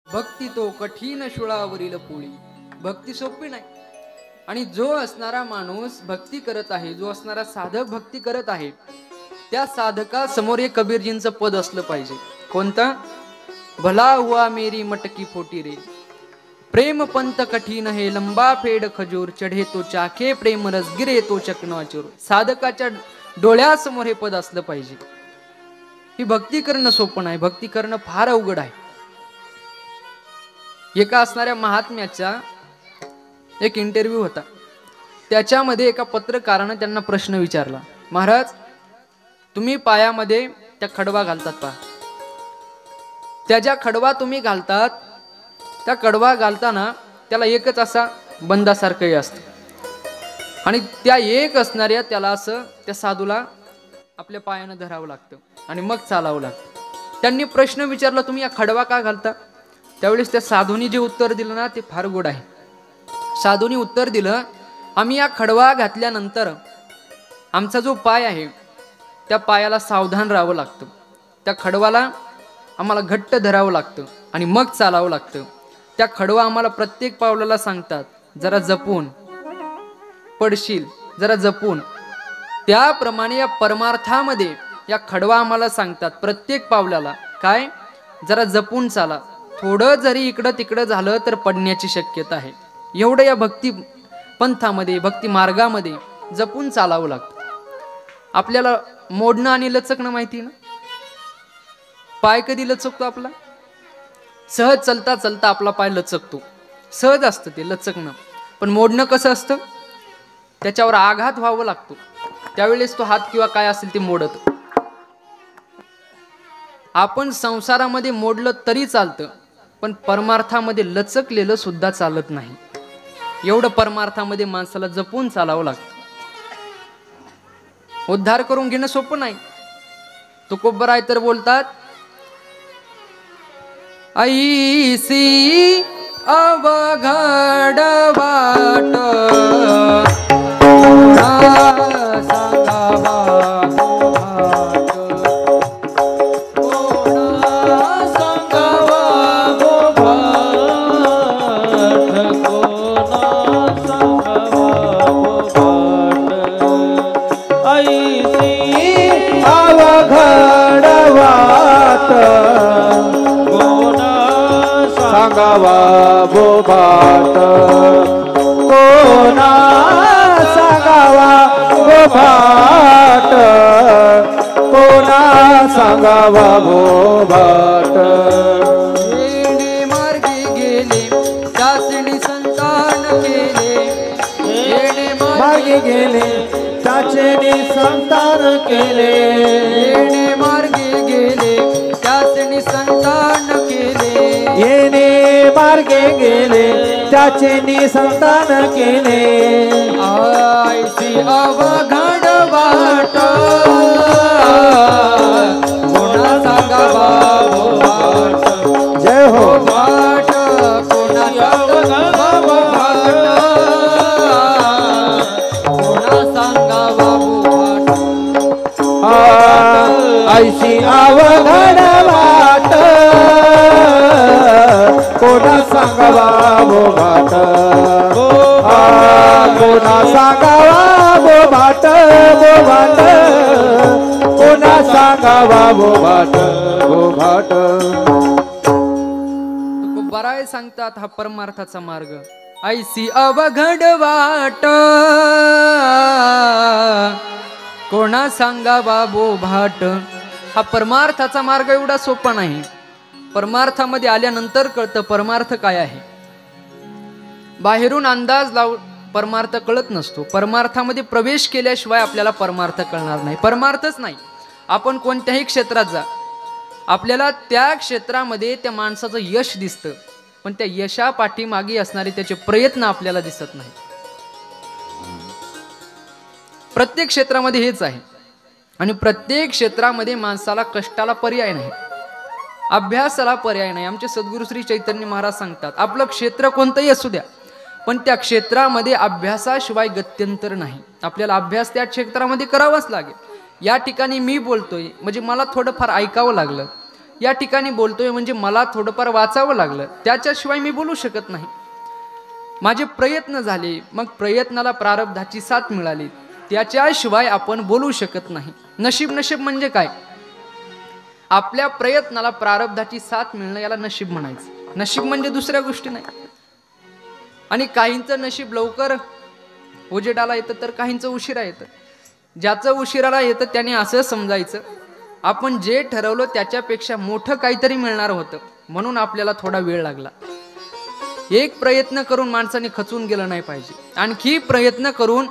भक्ती तो कठीण शुळावरील पोळी. भक्ती सोपी नाही. आणि जो असणारा माणूस भक्ती करत आहे, जो असणारा साधक भक्ती करत आहे, त्या साधका समोर एक कबीरजींचं पद असलं पाहिजे. कोणतं? भला हुआ मेरी मटकी फोटी रे, प्रेम पंत कठीण है लंबा फेड खजूर, चढे तो चाखे प्रेम रस गिरे तो चकनाचूर. साधकाच्या डोळ्यासमोर हे पद असलं पाहिजे. ही भक्ती करणं सोपं नाही, भक्ती करणं फार अवघड आहे. एका असणाऱ्या महात्म्याचा एक इंटरव्ह्यू होता. त्याच्यामध्ये एका पत्रकारानं त्यांना प्रश्न विचारला, महाराज तुम्ही पायामध्ये त्या खडवा घालतात पहा, त्या ज्या खडवा तुम्ही घालतात, त्या कडवा घालताना त्याला एकच असा बंदासारखंही असतं, आणि त्या एक असणाऱ्या त्याला असं त्या साधूला आपल्या पायानं धरावं लागतं आणि मग चालावं लागतं. त्यांनी प्रश्न विचारला, तुम्ही या खडवा का घालता? त्यावेळेस त्या साधूनी जे उत्तर दिलं ना ते फार गोड आहे. साधूनी उत्तर दिलं, आम्ही या खडवा घातल्यानंतर आमचा जो पाय आहे त्या पायाला सावधान राहावं लागतं, त्या खडवाला आम्हाला घट्ट धरावं लागतं आणि मग चालावं लागतं. त्या खडवा आम्हाला प्रत्येक पावलाला सांगतात, जरा जपून पडशील, जरा जपून. त्याप्रमाणे या परमार्थामध्ये या खडवा आम्हाला सांगतात प्रत्येक पावलाला, काय? जरा जपून चाला, थोडं जरी इकडं तिकडं झालं तर पडण्याची शक्यता आहे. एवढं या भक्ती पंथामध्ये, भक्ती मार्गामध्ये जपून चालावं लागतं. आपल्याला मोडणं आणि लचकणं माहिती ना? पाय कधी लचकतो आपला? सहज चलता चलता आपला पाय लचकतो, सहज असतं ते लचकणं. पण मोडणं कसं असतं? त्याच्यावर आघात व्हावं लागतो, त्यावेळेस तो हात किंवा काय असेल ते मोडत. आपण संसारामध्ये मोडलं तरी चालतं, पण परमार्थामध्ये लचकलेलं सुद्धा चालत नाही. एवढं परमार्थामध्ये माणसाला जपून चालावं लागतं. उद्धार करून घेणं सोपं नाही. तुकोबराय तर बोलतात, ऐसी अवघड वाट सांगावा बोबाट, कोणा सांगावा बोबाट, कोणा सांगावा बोबाट. येणे मार्गी गेले त्याचनी संतान केले, येणे मार्गी गेले त्याचेने संतान केले, येणे मार्गी गेले त्याचनी संतान केले, येणे मार्गे गेले त्याचे संतान केले. ऐसी अवघड वाट कोणा सांगावा बोबाट. जय हो. वाट कोणा सांगावा बोबाट, कोणा सांगावा बोबाट. ऐशी अवघड वाट कोणा सांगावा बोबाट, कोणा सांगावा बोबाट, बोबाट कोणा सांगावा बोबाट, बोबाट. बराय सांगतात हा परमार्थाचा मार्ग. ऐसी अवघड वाट कोणा सांगावा बोबाट. हा परमार्थाचा मार्ग एवढा सोपा नाही. परमार्थामध्ये आल्यानंतर कळतं परमार्थ काय आहे. बाहेरून अंदाज लावून परमार्थ कळत नसतो. परमार्थामध्ये प्रवेश केल्याशिवाय आपल्याला परमार्थ कळणार नाही. परमार्थच नाही. आपण कोणत्याही क्षेत्रात जा, आपल्याला त्या क्षेत्रामध्ये त्या माणसाचं यश दिसतं, पण त्या यशापाठीमागे असणारे त्याचे प्रयत्न आपल्याला दिसत नाही. प्रत्येक क्षेत्रामध्ये हेच आहे. आणि प्रत्येक क्षेत्रामध्ये माणसाला कष्टाला पर्याय नाही, अभ्यासाला पर्याय नाही. आमचे सद्गुरू श्री चैतन्य महाराज सांगतात, आपलं क्षेत्र कोणतंही असू द्या, पण त्या क्षेत्रामध्ये अभ्यासाशिवाय गत्यंतर नाही. आपल्याला अभ्यास त्या क्षेत्रामध्ये करावाच लागेल. या ठिकाणी मी बोलतोय म्हणजे मला थोडंफार ऐकावं लागलं, या ठिकाणी बोलतोय म्हणजे मला थोडंफार वाचावं लागलं, त्याच्याशिवाय मी बोलू शकत नाही. माझे प्रयत्न झाले, मग प्रयत्नाला प्रारब्धाची साथ मिळाली, त्याच्याशिवाय आपण बोलू शकत नाही. नशीब नशीब म्हणजे काय? आपल्या प्रयत्नाला प्रारब्धाची साथ मिळणं, याला नशीब म्हणायचं. नशीब म्हणजे दुसऱ्या गोष्टी नाही. आणि काहींचं नशीब लवकर उजेडाला येतं तर काहींचं उशिरा येतं. ज्याचं उशिराला येतं त्याने असं समजायचं आपण जे ठरवलं त्याच्यापेक्षा मोठं काहीतरी मिळणार होतं, म्हणून आपल्याला थोडा वेळ लागला. एक प्रयत्न करून माणसाने खचून गेलं नाही पाहिजे. आणखी प्रयत्न करून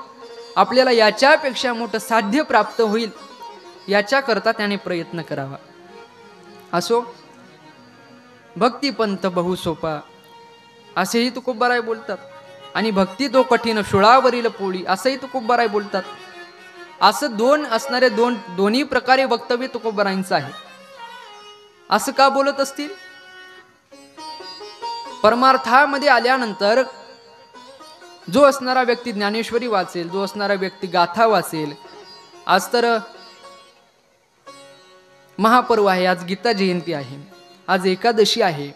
आपल्याला याच्यापेक्षा मोठं साध्य प्राप्त होईल याच्याकरता त्याने प्रयत्न करावा. असो, भक्तिपंथ बहु सोपा असेही तुकोबाराय बोलतात. आणि भक्ती तो कठीण शुळावरील पोळी असंही तुकोबाराय बोलतात. असं दोन असणारे दोन्ही प्रकारे वक्तव्य तुकोबारायांचं आहे. असं का बोलत असतील? परमार्थामध्ये आल्यानंतर जो असणारा व्यक्ती ज्ञानेश्वरी वाचेल, जो असणारा व्यक्ती गाथा वाचेल, आज तर महापर्व आहे, आज गीता जयंती आहे, आज एकादशी आहे,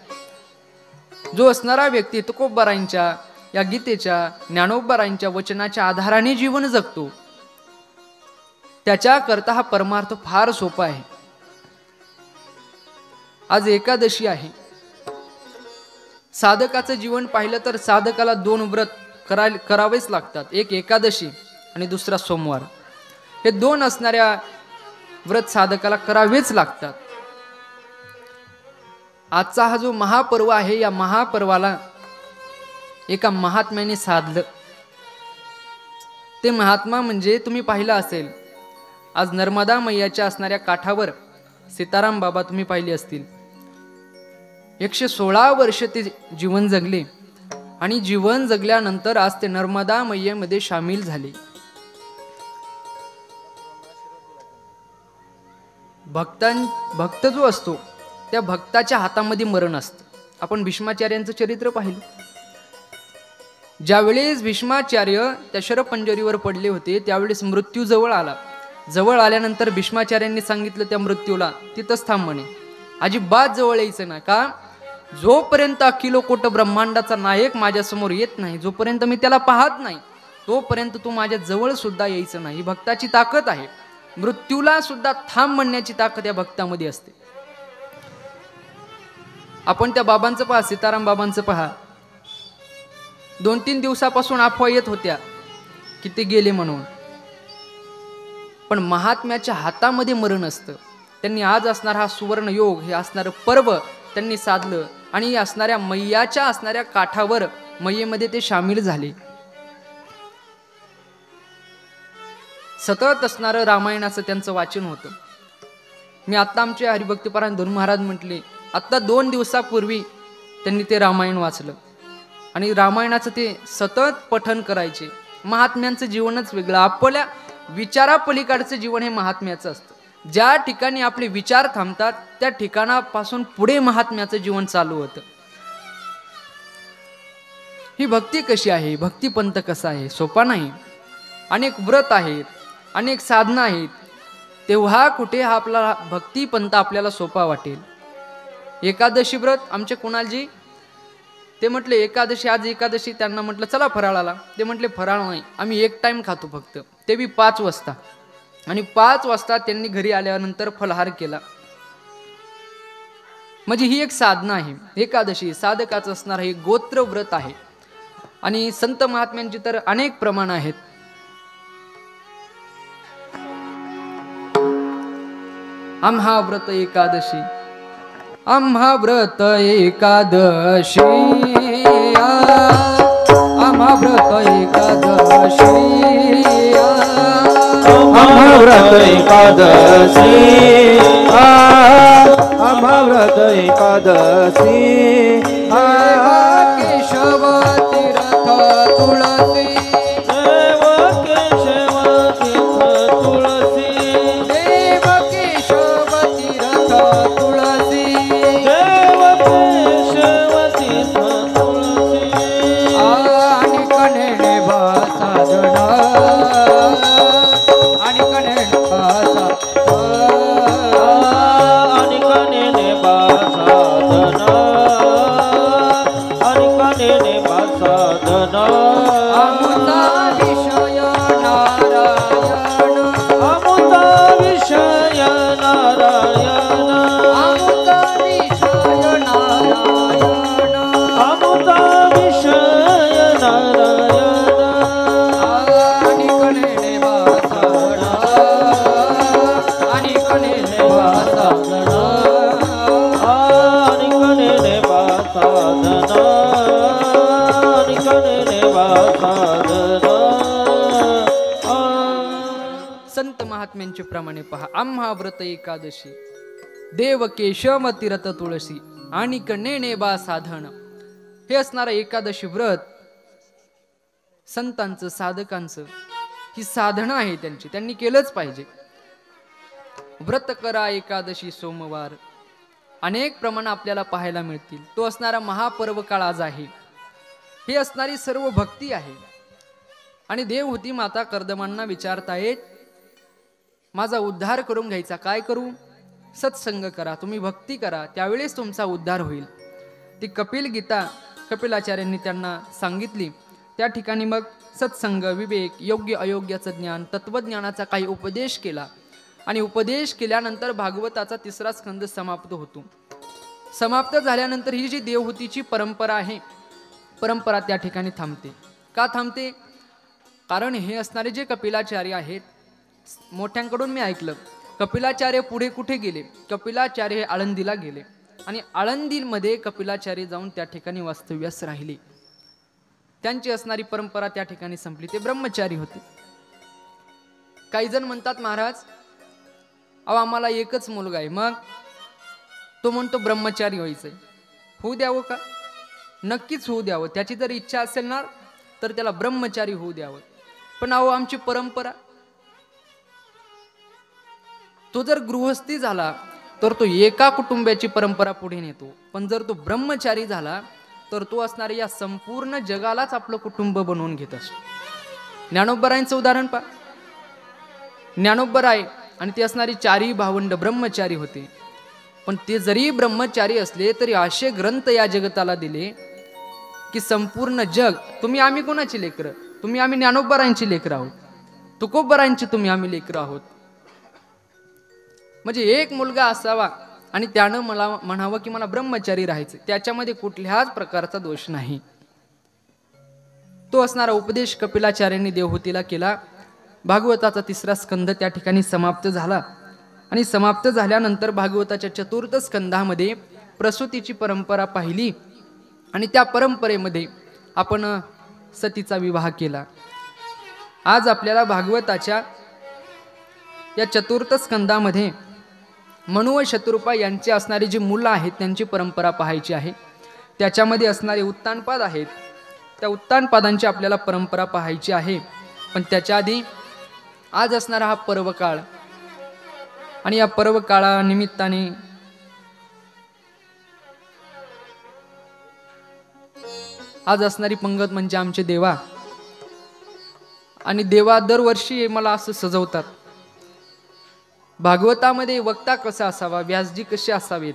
जो असणारा व्यक्ती तुकोबारायांच्या या गीतेच्या ज्ञानोबारायांच्या वचनाच्या आधाराने जीवन जगतो, त्याच्याकरता हा परमार्थ फार सोपा आहे. आज एकादशी आहे. साधकाचं जीवन पाहिलं तर साधकाला 2 व्रत करावेच लागतात. एक एकादशी आणि दुसरा सोमवार. हे 2 असणाऱ्या व्रत साधकाला करावेच लागतात. आजचा हा जो महापर्व आहे, या महापर्वाला एका महात्म्याने साधलं. ते महात्मा म्हणजे तुम्ही पाहिलं असेल, आज नर्मदा मैयाच्या असणाऱ्या काठावर सीताराम बाबा तुम्ही पाहिले असतील. 116 वर्ष ते जीवन जगले आणि जीवन जगल्यानंतर आज ते नर्मदा मैयेमध्ये सामील झाले. भक्त जो असतो त्या भक्ताच्या हातामध्ये मरण असतं. आपण भीष्माचार्यांचं चरित्र पाहिलं. ज्यावेळेस भीष्माचार्य त्या शरपंजरीवर पडले होते त्यावेळेस मृत्यू जवळ आला. जवळ आल्यानंतर भीष्माचार्यांनी सांगितलं त्या मृत्यूला, तिथंच थांब म्हणे, अजिबात जवळ यायचं ना. का? जोपर्यंत अखिलोकोट ब्रह्मांडाचा नायक माझ्यासमोर येत नाही, जोपर्यंत मी त्याला पाहत नाही, तोपर्यंत तू माझ्या जवळ सुद्धा यायचं नाही. ही भक्ताची ताकद आहे. मृत्यूला सुद्धा थांब म्हणण्याची ताकद या भक्तामध्ये असते. आपण त्या बाबांचं पहा, सीताराम बाबांचं पहा. 2-3 दिवसापासून अफवा येत होत्या की ते गेले म्हणून, पण महात्म्याच्या हातामध्ये मरण असतं. त्यांनी आज असणार हा सुवर्ण योग, हे असणारं पर्व त्यांनी साधलं आणि असणाऱ्या मैयाच्या असणाऱ्या काठावर मैयेमध्ये ते सामील झाले. सतत असणारं रामायणाचं त्यांचं वाचन होतं. मी आत्ता आमचे हरिभक्तीपरायण धनु महाराज म्हटले, आत्ता 2 दिवसापूर्वी त्यांनी ते रामायण वाचलं आणि रामायणाचं ते सतत पठन करायचे. महात्म्यांचं जीवनच वेगळं. आपल्या विचारापलीकडचं जीवन हे महात्म्याचं असतं. ज्या ठिकाणी आपले विचार थांबतात त्या ठिकाणापासून पुढे महात्म्याचं जीवन चालू होतं. ही भक्ती कशी आहे? भक्तिपंथ कसा आहे? सोपा नाही. अनेक व्रत आहेत, अनेक साधना आहेत, तेव्हा कुठे हा आपला भक्तिपंथ आपल्याला सोपा वाटेल. एकादशी व्रत आमचे कुणालजी ते म्हटले एकादशी, आज एकादशी. त्यांना म्हटलं चला फराळाला. ते म्हटले फराळ नाही, आम्ही 1 टाइम खातो फक्त, ते बी 5 वाजता. आणि 5 वाजता त्यांनी घरी आल्यानंतर फलहार केला. म्हणजे ही एक साधना आहे. एकादशी साधकाचं असणार हे गोत्र व्रत आहे. आणि संत महात्म्यांची तर अनेक प्रमाण आहेत. आम्हा व्रत एकादशी, आम्हा व्रत एकादशी, आम्हा व्रत एकादशी, आम्हा व्रत एकादशी, आम्हा व्रत एकादशी, केशव तीर्थ तुळसी, देव केशव तीर्थ तुळसी, देव केशव तीर्थ तुळसी, देव केशव तीर्थ तुळसी, आणि कणेने भासाधना, आणि कणेने भासा, आणि कणेने अमृता विषय नारायण अमृता विषय नारायण अमृता विषय नारायण अमृता विषय नारायण आणि कणे वासना आणि कणे वासना आणि कणे वासादना आणि कणे वासादना संत महात्म्यांचे प्रमाणे पहा. आम्हा व्रत एकादशी देव केशव तीरथ तुळशी आणि कणेने बा साधन. हे असणारं एकादशी व्रत संतांचं साधकांचं ही साधना आहे त्यांची, त्यांनी केलंच पाहिजे. व्रत करा एकादशी सोमवार अनेक प्रमाण आपल्याला पाहायला मिळतील. तो असणारा महापर्व काळ आज आहे. हे असणारी सर्व भक्ती आहे. आणि देवहूती माता कर्दमांना विचारतायत, माझा उद्धार करून घ्यायचा, काय करू? सत्संग करा, तुम्ही भक्ती करा, त्यावेळेस तुमचा उद्धार होईल. ती कपिल गीता कपिलाचार्यांनी त्यांना सांगितली. त्या ठिकाणी मग सत्संग, विवेक, योग्य अयोग्याचं ज्ञान, तत्वज्ञानाचा काही उपदेश केला. आणि उपदेश केल्यानंतर भागवताचा 3रा स्कंद समाप्त होतो. समाप्त झाल्यानंतर ही जी देवहूतीची परंपरा आहे, परंपरा त्या ठिकाणी थांबते. का थांबते? कारण हे असणारे जे कपिलाचार्य आहेत, मोठ्यांकडून मी ऐकलं, कपिलाचार्य पुढे कुठे गेले? कपिलाचार्य हे आळंदीला गेले आणि आळंदीमध्ये कपिलाचार्य जाऊन त्या ठिकाणी वास्तव्यास राहिले. त्यांची असणारी परंपरा त्या ठिकाणी संपली. ते ब्रह्मचारी होते. काही जण म्हणतात, महाराज अहो आम्हाला एकच मुलगा आहे, मग तो म्हणतो ब्रह्मचारी व्हायचंय. होऊ द्यावं का? नक्कीच होऊ द्यावं. त्याची जर इच्छा असेल ना तर त्याला ब्रह्मचारी होऊ द्यावं. पण अहो आमची परंपरा, तो जर गृहस्थी झाला तर तो एका कुटुंबाची परंपरा पुढे नेतो. पण जर तो ब्रह्मचारी झाला तर तो असणाऱ्या या संपूर्ण जगालाच आपलं कुटुंब बनवून घेत असतो. ज्ञानोबरायांचं उदाहरण पहा. ज्ञानोबराय आणि ते असणारी 4 भावंड ब्रह्मचारी होते. पण ते जरी ब्रह्मचारी असले तरी असे ग्रंथ या जगताला दिले की संपूर्ण जग, तुम्ही आम्ही कोणाची लेकरं? तुम्ही आम्ही ज्ञानोबरायांची लेकरं आहोत, तुकोबरायांची तुम्ही आम्ही लेकरं आहोत. म्हणजे एक मुलगा असावा आणि त्यानं मला म्हणावं की मला ब्रह्मचारी राहायचं, त्याच्यामध्ये कुठल्याच प्रकारचा दोष नाही. तो असणारा उपदेश कपिलाचार्यांनी देवहूतीला केला. भागवताचा 3रा स्कंद त्या ठिकाणी समाप्त झाला. आणि समाप्त झाल्यानंतर भागवताच्या 4थ स्कंधामध्ये प्रसूतीची परंपरा पाहिली. आणि त्या परंपरेमध्ये आपण सतीचा विवाह केला. आज आपल्याला भागवताच्या या 4th स्कंदामध्ये मनु व शत्रुपा यांची असणारी जी मुलं आहेत त्यांची परंपरा पाहायची आहे. त्याच्यामध्ये असणारे उत्तानपाद आहेत, त्या उत्तानपादांची आपल्याला परंपरा पाहायची आहे. पण त्याच्या आधी आज असणारा हा पर्व काळ आणि या पर्व काळानिमित्ताने आज असणारी पंगत म्हणजे आमचे देवा. आणि देवा दरवर्षी मला असं सजवतात, भागवतामध्ये वक्ता कसा असावा, व्यासजी कसे असावेत.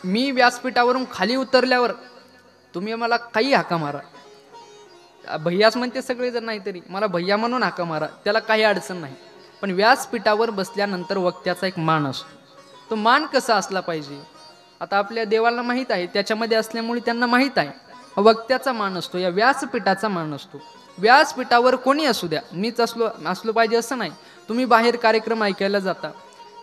मी व्यासपीठावरून खाली उतरल्यावर तुम्ही मला काही हाका मारा, भैयाच म्हणते सगळे जर, नाही तरी मला भैया म्हणून हाका मारा, त्याला काही अडचण नाही. पण व्यासपीठावर बसल्यानंतर वक्त्याचा एक मान असतो. तो मान कसा असला पाहिजे आता आपल्या देवाला माहीत आहे, त्याच्यामध्ये असल्यामुळे त्यांना माहीत आहे. वक्त्याचा मान असतो, या व्यासपीठाचा मान असतो. व्यासपीठावर कोणी असू द्या, मीच असलो पाहिजे असं नाही. तुम्ही बाहेर कार्यक्रम ऐकायला जाता,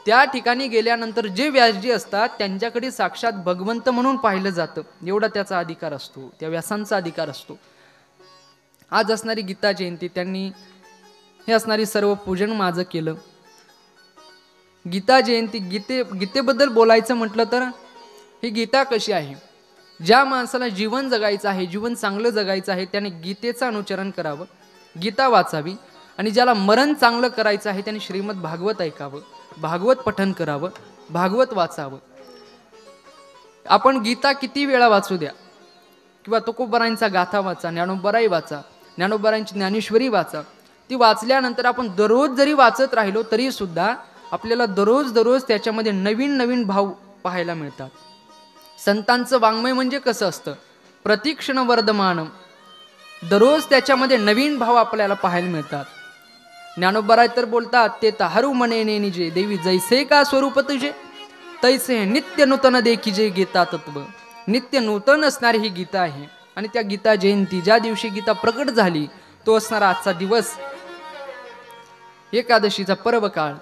त्या ठिकाणी गेल्यानंतर जे व्यासजी असतात त्यांच्याकडे साक्षात भगवंत म्हणून पाहिलं जातं, एवढा त्याचा अधिकार असतो, त्या व्यासांचा अधिकार असतो. आज असणारी गीता जयंती, त्यांनी हे असणारी सर्व पूजन माझं केलं. गीता जयंती, गीतेबद्दल बोलायचं म्हटलं तर ही गीता कशी आहे, ज्या माणसाला जीवन जगायचं आहे, जीवन चांगलं जगायचं आहे, त्याने गीतेचं अनुचरण करावं, गीता वाचावी. आणि ज्याला मरण चांगलं करायचं आहे त्याने श्रीमद भागवत ऐकावं, भागवत पठन करावं, भागवत वाचावं. आपण गीता किती वेळा वाचू द्या, किंवा तुकोबरायांचा गाथा वाचा, ज्ञानोबराई वाचा, ज्ञानोबरायांची ज्ञानेश्वरी वाचा, ती वाचल्यानंतर आपण दररोज जरी वाचत राहिलो तरी सुद्धा आपल्याला दररोज त्याच्यामध्ये नवीन नवीन भाव पाहायला मिळतात. संतांचं वाङ्मय म्हणजे कसं असतं, प्रतिक्षण वर्धमान, दररोज त्याच्यामध्ये नवीन भाव आपल्याला पाहायला मिळतात. ज्ञानोबा तर बोलतात, ते तहारू मने निजे देवी जैसे का स्वरूप तुझे, तैसे नित्य नूतन देखीजे गीता तत्व. नित्य नूतन असणारी ही गीता आहे. आणि त्या गीता जयंती ज्या दिवशी गीता प्रकट झाली तो असणारा आजचा दिवस, एकादशीचा पर्व काळ.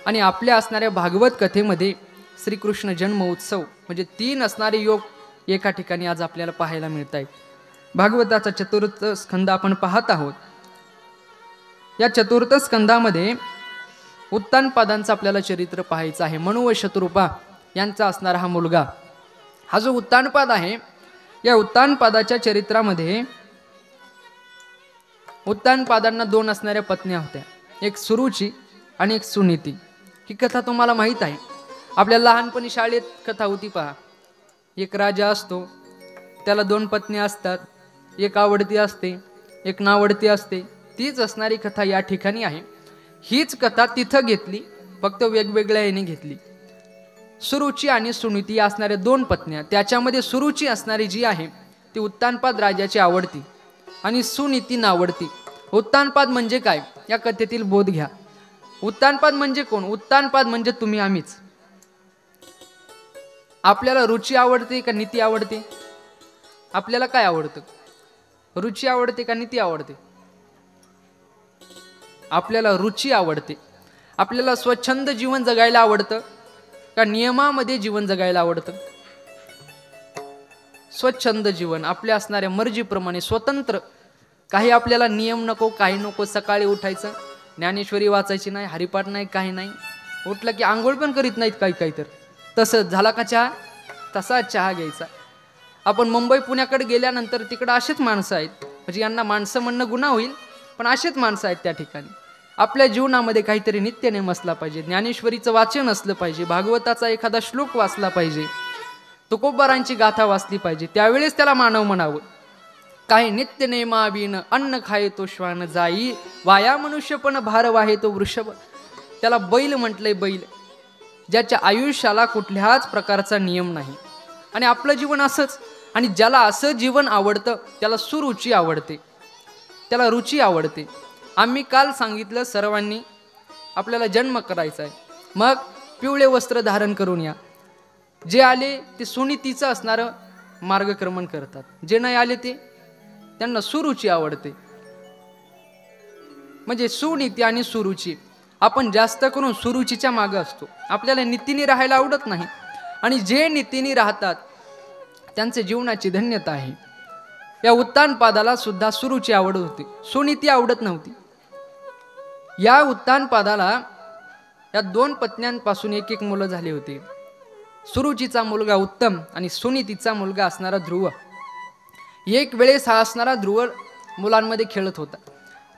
आणि आपल्या असणाऱ्या भागवत कथेमध्ये श्रीकृष्ण जन्म उत्सव म्हणजे 3 असणारे योग एका ठिकाणी आज आपल्याला पाहायला मिळत आहेत. भागवताचा 4th स्कंद आपण पाहत आहोत. या 4th स्कंदामध्ये उत्तानपादांचं आपल्याला चरित्र पाहायचं आहे. मनु व शत्रुपा यांचा असणारा हा मुलगा, हा जो उत्तानपाद आहे, या उत्तानपादाच्या चरित्रामध्ये उत्तानपादांना 2 असणाऱ्या पत्न्या होत्या, एक सुरुची आणि एक सुनीती. ही कथा तुम्हाला माहीत आहे. आपल्या लहानपणी शाळेत कथा होती पहा. एक राजा असतो, त्याला 2 पत्नी असतात, एक आवडती असते, एक नावडती असते. तीच असणारी कथा या ठिकाणी आहे. हीच कथा तिथं घेतली, फक्त वेगवेगळ्या याने घेतली. सुरुची आणि सुनीती या असणाऱ्या 2 पत्न्या. त्याच्यामध्ये सुरुची असणारी जी आहे ती उत्तानपाद राजाची आवडती आणि सुनीती नावडती. उत्तानपाद म्हणजे काय या कथेतील बोध घ्या. उत्तानपाद म्हणजे कोण? उत्तानपाद म्हणजे तुम्ही आम्हीच. आपल्याला रुची आवडते का नीती आवडते? आपल्याला काय आवडतं? रुची आवडते का नीती आवडते? आपल्याला रुची आवडते. आपल्याला स्वच्छंद जीवन जगायला आवडतं का नियमामध्ये जीवन जगायला आवडतं? स्वच्छंद जीवन, आपल्या असणाऱ्या मर्जीप्रमाणे स्वतंत्र. काही आपल्याला नियम नको, काही नको. सकाळी उठायचं, ज्ञानेश्वरी वाचायची नाही, हरिपाठ नाही, काही नाही. उठलं की आंघोळ पण करीत नाहीत काही काही. तर तसं झाला का चहा? तसा चहा घ्यायचा. आपण मुंबई पुण्याकडे गेल्यानंतर तिकडं असेच माणसं आहेत. म्हणजे यांना माणसं म्हणणं गुन्हा होईल, पण असेच माणसं आहेत त्या ठिकाणी. आपल्या जीवनामध्ये काहीतरी नित्यनेम असला पाहिजे. ज्ञानेश्वरीचं वाचन असलं पाहिजे, भागवताचा एखादा श्लोक वाचला पाहिजे, तुकोबारांची गाथा वाचली पाहिजे. त्यावेळेस त्याला मानव म्हणावं. काही नित्यनेमाविन अन्न खाये तो श्वान जाई, वाया मनुष्य पण भार वाहे तो वृषभ. त्याला बैल म्हटलंय, बैल ज्याच्या आयुष्याला कुठल्याच प्रकारचा नियम नाही. आणि आपलं जीवन असंच. आणि ज्याला असं जीवन आवडतं त्याला सुरुची आवडते, त्याला रुची आवडते. आम्ही काल सांगितलं, सर्वांनी आपल्याला जन्म करायचा आहे, मग पिवळे वस्त्र धारण करून या. जे आले ते सुनीतीचं असणारं मार्गक्रमण करतात, जे नाही आले ते त्यांना सुरुची आवडते. म्हणजे सुनीती आणि सुरुची. आपण जास्त करून सुरुचीच्या मागे असतो. आपल्याला नीतीने राहायला आवडत नाही. आणि जे नीतीने राहतात त्यांचे जीवनाची धन्यता आहे. या उत्तानपादाला सुद्धा सुरुची आवडत होती, सुनीती आवडत नव्हती. या उत्तानपादाला या 2 पत्न्यांपासून एक मुलं झाली होती. सुरुचीचा मुलगा उत्तम आणि सुनीतीचा मुलगा असणारा ध्रुव. एक वेळेस हा असणारा ध्रुव मुलांमध्ये खेळत होता.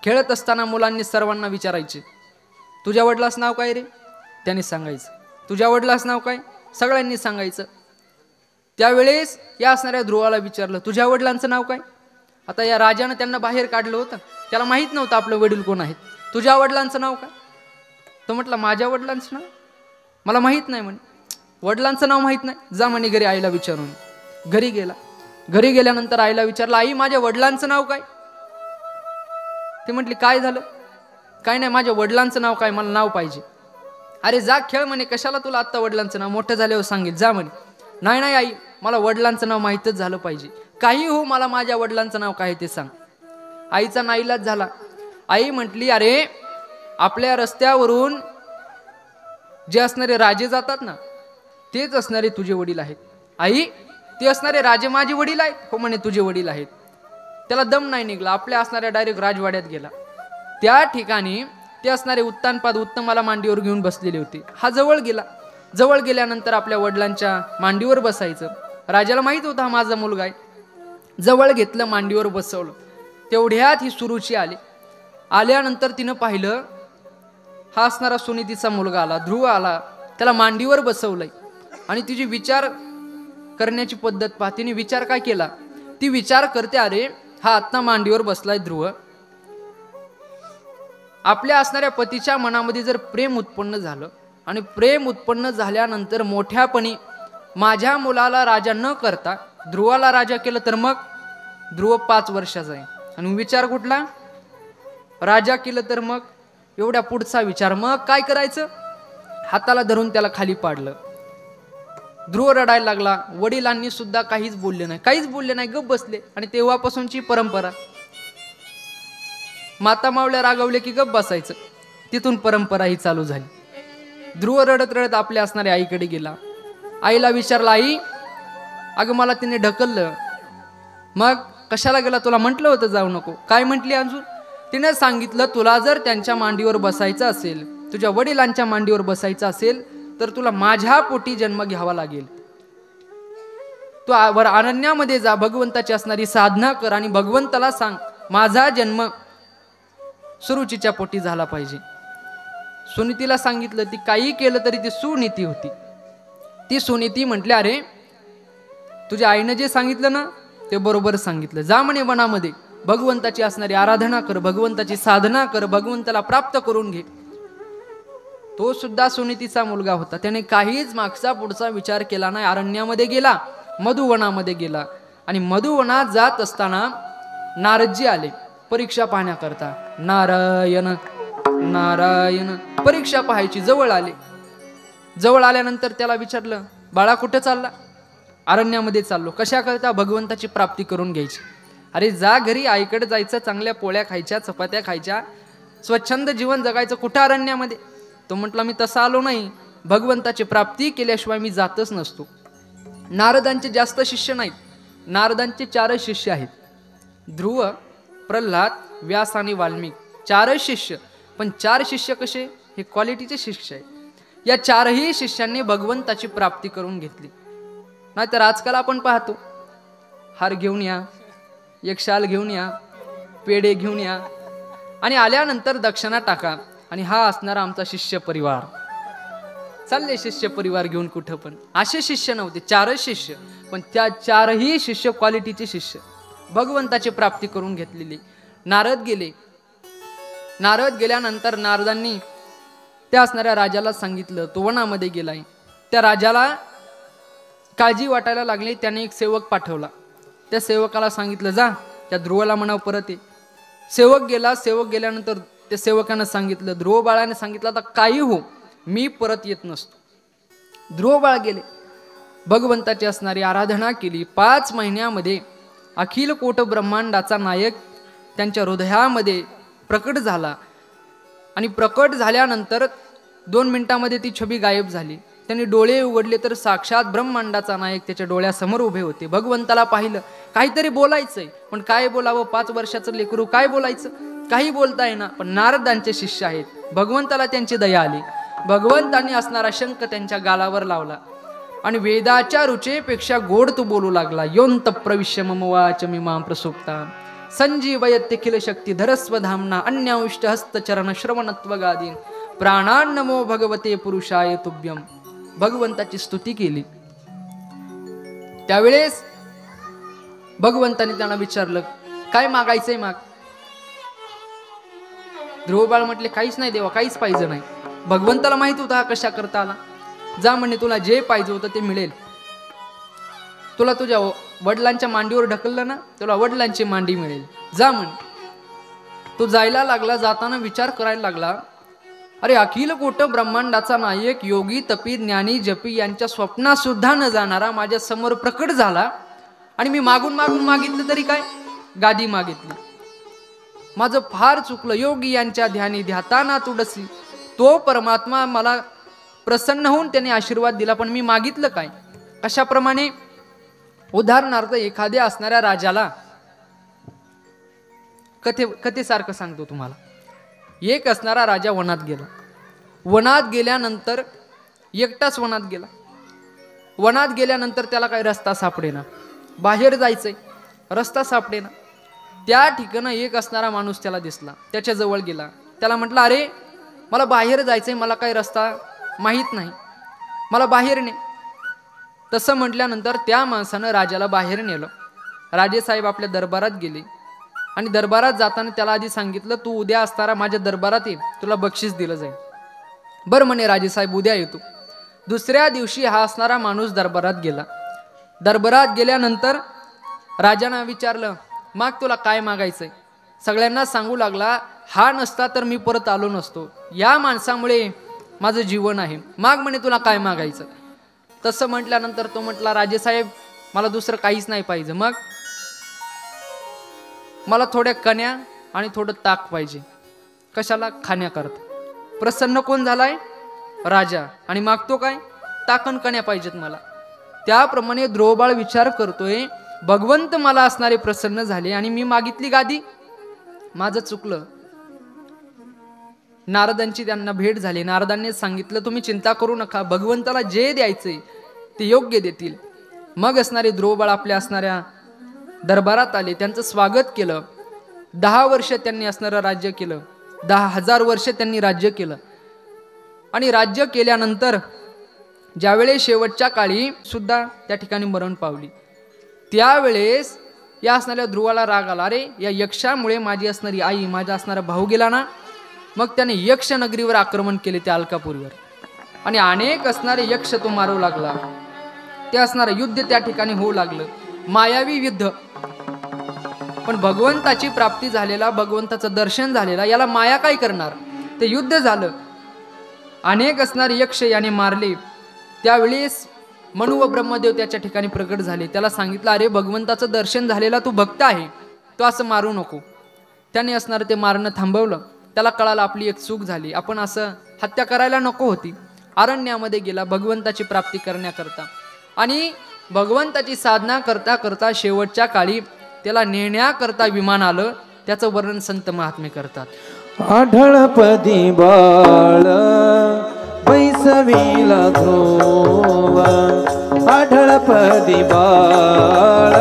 खेळत असताना मुलांनी सर्वांना विचारायचे, तुझ्या वडिलाचं नाव काय रे? त्याने सांगायचं. तुझ्या वडिलाचं नाव काय? सगळ्यांनी सांगायचं. त्यावेळेस या असणाऱ्या ध्रुवाला विचारलं, तुझ्या वडिलांचं नाव काय? आता या राजानं त्यांना बाहेर काढलं होतं, त्याला माहीत नव्हतं आपलं वडील कोण आहेत. तुझ्या वडिलांचं नाव काय? तो म्हटलं, माझ्या वडिलांचं नाव मला माहीत नाही म्हणे. वडिलांचं नाव माहीत नाही? जा म्हणे घरी आईला विचारून. घरी गेला. घरी गेल्यानंतर आईला विचारलं, आई माझ्या वडिलांचं नाव काय? ते म्हटली, काय झालं? काय नाही, माझ्या वडिलांचं नाव काय, मला नाव पाहिजे. अरे जा खेळ म्हणे, कशाला तुला आत्ता वडिलांचं नाव, मोठं झाल्यावर सांगेल, जा म्हणे. नाही नाही आई, मला वडिलांचं नाव माहीतच झालं पाहिजे. काही हो, मला माझ्या वडिलांचं नाव काय ते सांग. आईचा नाईलाज झाला. आई म्हटली, अरे आपल्या रस्त्यावरून जे असणारे राजे जातात ना, तेच असणारे तुझे वडील आहेत. आई, ते असणारे राजे माझे वडील आहेत? हो म्हणे, तुझे वडील आहेत. त्याला दम नाही निघला, आपल्या असणाऱ्या डायरेक्ट राजवाड्यात गेला. त्या ठिकाणी ते असणारे उत्तानपाद उत्तमाला मांडीवर घेऊन बसलेले होते. हा जवळ गेला. जवळ गेल्यानंतर आपल्या वडिलांच्या मांडीवर बसायचं. राजाला माहित होता हा माझा मुलगा आहे. जवळ घेतलं, मांडीवर बसवलं. तेवढ्यात ही सुरुची आली. आल्यानंतर तिनं पाहिलं, हा असणारा सुनीतीचा मुलगा आला, ध्रुव आला. त्याला मांडीवर बसवलंय. आणि तिची विचार करण्याची पद्धत पहा. तिने विचार काय केला? ती विचार करते, अरे हा आत्ता मांडीवर बसलाय ध्रुव, आपल्या असणाऱ्या पतीच्या मनामध्ये जर प्रेम उत्पन्न झालं आणि प्रेम उत्पन्न झाल्यानंतर मोठ्यापणी माझ्या मुलाला राजा न करता ध्रुवाला राजा केलं तर मग ध्रुव 5 वर्षाचा आहे. आणि विचार कुठला? राजा केलं तर मग एवढ्या पुढचा विचार. मग काय करायचं? हाताला धरून त्याला खाली पाडलं. ध्रुव रडायला लागला. वडिलांनी सुद्धा काहीच बोलले नाही, काहीच बोलले नाही, गप्प बसले. आणि तेव्हापासूनची परंपरा, माता मावल्या रागवले की गप्प बसायचं. तिथून परंपरा ही चालू झाली. ध्रुव रडत रडत आपल्या असणाऱ्या आईकडे गेला. आईला विचारला, आई अगं मला तिने ढकललं. मग कशाला गेला? तुला म्हटलं होतं जाऊ नको. काय म्हटली अजून? तिने सांगितलं तुला जर त्यांच्या मांडीवर बसायचं असेल, तुझ्या वडिलांच्या मांडीवर बसायचं असेल तर तुला माझ्या पोटी जन्म घ्यावा लागेल. तू वर अरण्यामध्ये जा, भगवंताची असणारी साधना कर आणि भगवंताला सांग माझा जन्म सुरुचीच्या पोटी झाला पाहिजे. सुनीतीला सांगितलं. ती काही केलं तरी ती सुनीती होती. ती सुनीती म्हटली, अरे तुझ्या आईनं जे सांगितलं ना ते बरोबर सांगितलं. जा म्हणे वनामध्ये, भगवंताची असणारी आराधना कर, भगवंताची साधना कर, भगवंताला प्राप्त करून घे. तो सुद्धा सुनीतीचा मुलगा होता. त्याने काहीच मागचा पुढचा विचार केला नाही. अरण्यामध्ये गेला, मधुवनामध्ये गेला. आणि मधुवनात जात असताना नारदजी आले परीक्षा पाहण्याकरता. नारायण नारायण परीक्षा पाहायची. जवळ आले. जवळ आल्यानंतर त्याला विचारलं, बाळा कुठे चालला? अरण्यामध्ये चाललो. कशा करता? भगवंताची प्राप्ती करून घ्यायची. अरे जा घरी, आईकडे जायचं, चांगल्या पोळ्या खायच्या, चपात्या खायच्या, स्वच्छंद जीवन जगायचं. कुठं अरण्यामध्ये? तो म्हटला, मी तसा आलो नाही, भगवंताची प्राप्ती केल्याशिवाय मी जातच नसतो. नारदांचे जास्त शिष्य नाहीत. नारदांचे 4 शिष्य आहेत. ध्रुव, प्रल्हाद, व्यास आणि वाल्मिक. 4 शिष्य. पण 4 शिष्य कसे? हे क्वालिटीचे शिष्य आहेत. या 4ही शिष्यांनी भगवंताची प्राप्ती करून घेतली. नाहीतर आजकाल आपण पाहतो, हार घेऊन या, एक शाल घेऊन या, पेढे घेऊन या आणि आल्यानंतर दक्षिणा टाका. आणि हा असणारा आमचा शिष्य परिवार. चालले शिष्य परिवार घेऊन कुठं पण. असे शिष्य नव्हते, 4 शिष्य. पण त्या 4ही शिष्य क्वालिटीचे शिष्य, भगवंताची प्राप्ती करून घेतलेली. नारद गेले. नारद गेल्यानंतर नारदांनी त्या असणाऱ्या राजाला सांगितलं. तो वनामध्ये गेलाय. त्या राजाला काळजी वाटायला लागली. त्याने एक सेवक पाठवला. त्या सेवकाला सांगितलं, जा त्या ध्रुवाला म्हणाव परत ये. सेवक गेला. सेवक गेल्यानंतर त्या सेवकानं सांगितलं, ध्रुव बाळाने सांगितलं, आता काही हो, मी परत येत नसतो. ध्रुव बाळ गेले. भगवंताची असणारी आराधना केली. 5 महिन्यामध्ये अखिल कोट ब्रह्मांडाचा नायक त्यांच्या हृदयामध्ये प्रकट झाला. आणि प्रकट झाल्यानंतर 2 मिनिटांमध्ये ती छबी गायब झाली. त्यांनी डोळे उघडले तर साक्षात ब्रह्मांडाचा नायक त्याच्या डोळ्यासमोर उभे होते. भगवंताला पाहिलं. काहीतरी बोलायचंय, पण काय बोलावं? 5 वर्षाचं लेकरू, काय बोलायचं? काही बोलता येईना. पण नारदांचे शिष्य आहेत. भगवंताला त्यांची दया आली. भगवंतांनी असणारा शंख त्यांच्या गालावर लावला आणि वेदाच्या रुचेपेक्षा गोड तो बोलू लागला. योंत प्रविश्य मम वाच मिमां प्रसुप्ता संजीवयत्यखिल शक्ती धरस्व धामना अन्यांष्ट हस्तचरण श्रवणत्व गादीन प्राणान नमो भगवते पुरुषाय तुभ्यम. भगवंताची स्तुती केली. त्यावेळेस भगवंताने त्यांना विचारलं, काय मागायचंय माग. ध्रुवबाळ म्हटले, काहीच नाही देवा, काहीच पाहिजे नाही. भगवंताला माहित होता हा कशा करता आला. जा म्हणे, तुला जे पाहिजे होतं ते मिळेल. तुला तुझ्या वडिलांच्या मांडीवर ढकललं ना, तुला वडिलांची मांडी मिळेल. जा म्हणे. तो जायला लागला. जाताना विचार करायला लागला, अरे अखिल कोट ब्रह्मांडाचा नायक, योगी तपी ज्ञानी जपी यांच्या स्वप्नात सुद्धा न जाणारा माझ्या समोर प्रकट झाला. आणि मी मागून मागून मागितलं तरी काय? गादी मागितली. माझं फार चुकलं. योगी यांच्या ध्यानी ध्याताना तुडसी. तो परमात्मा मला प्रसन्न होऊन त्याने आशीर्वाद दिला. पण मी मागितलं काय? कशाप्रमाणे? उदाहरणार्थ एखाद्या असणाऱ्या राजाला, कथेसारखं सांगतो तुम्हाला. एक असणारा राजा वनात गेला. वनात गेल्यानंतर एकटाच वनात गेला. वनात गेल्यानंतर त्याला काही रस्ता सापडेना. बाहेर जायचंय, रस्ता सापडेना. त्या ठिकाणी एक असणारा माणूस त्याला दिसला. त्याच्या जवळ गेला. त्याला म्हटलं, अरे मला बाहेर जायचंय, मला काही रस्ता माहीत नाही, मला बाहेर ने. तसं म्हटल्यानंतर त्या माणसानं राजाला बाहेर नेलं. राजेसाहेब आपल्या दरबारात गेले आणि दरबारात जाताना त्याला आधी सांगितलं, तू उद्या असताना माझ्या दरबारात ये, तुला बक्षीस दिलं जाईल. बरं म्हणे राजेसाहेब, उद्या येतो. दुसऱ्या दिवशी हा असणारा माणूस दरबारात गेला. दरबारात गेल्यानंतर राजानं विचारलं, माग तुला काय मागायचंय? सगळ्यांना सांगू लागला, हा नसता तर मी परत आलो नसतो, या माणसामुळे माझं जीवन आहे, माग म्हणे तुला काय मागायचं. तसं म्हटल्यानंतर तो म्हटला, राजेसाहेब मला दुसरं काहीच नाही पाहिजे, मग मला थोड्या कण्या आणि थोडं ताक पाहिजे. कशाला? खाण्याकरता. प्रसन्न कोण झालाय? राजा. आणि मागतो काय? ताकण कण्या पाहिजेत मला. त्याप्रमाणे द्रोबाळ विचार करतोय, भगवंत मला असणारे प्रसन्न झाले आणि मी मागितली गादी, माझं चुकलं. नारदांची त्यांना भेट झाली. नारदांनी सांगितलं, तुम्ही चिंता करू नका, भगवंताला जे द्यायचंय ते योग्य देतील. मग असणारे द्रोबाळ आपल्या असणाऱ्या दरबारात आले, त्यांचं स्वागत केलं. 10 वर्ष त्यांनी असणारं राज्य केलं, 10,000 वर्ष त्यांनी राज्य केलं. आणि राज्य केल्यानंतर ज्यावेळेस शेवटच्या काळी सुद्धा त्या ठिकाणी मरण पावली, त्यावेळेस या असणाऱ्या ध्रुवाला राग आला, अरे या यक्षामुळे माझी असणारी आई, माझा असणारा भाऊ गेला ना. मग त्याने यक्ष नगरीवर आक्रमण केले, त्या अलकापुरीवर, आणि अनेक असणारे यक्ष तो मारू लागला. ते असणारं युद्ध त्या ठिकाणी होऊ लागलं, मायावी युद्ध. पण भगवंताची प्राप्ती झालेला, भगवंताचं दर्शन झालेला, याला माया काय करणार? ते युद्ध झालं, अनेक असणारे यक्ष याने मारले. त्यावेळेस मनु व ब्रह्मदेव त्याच्या ठिकाणी प्रकट झाले. त्याला सांगितलं, अरे भगवंताचं दर्शन झालेला तू भक्त आहे, तो असं मारू नको. त्याने असणारं ते मारणं थांबवलं. त्याला कळालं आपली एक चूक झाली, आपण असं हत्या करायला नको होती. अरण्यामध्ये गेला भगवंताची प्राप्ती करण्याकरता, आणि भगवंताची साधना करता करता शेवटच्या काळी त्याला नेण्याकरता विमान आलं. त्याचं वर्णन संत महात्मे करतात. आढळपदी बाळ बैसविला ध्रुव, आढळपदी बाळ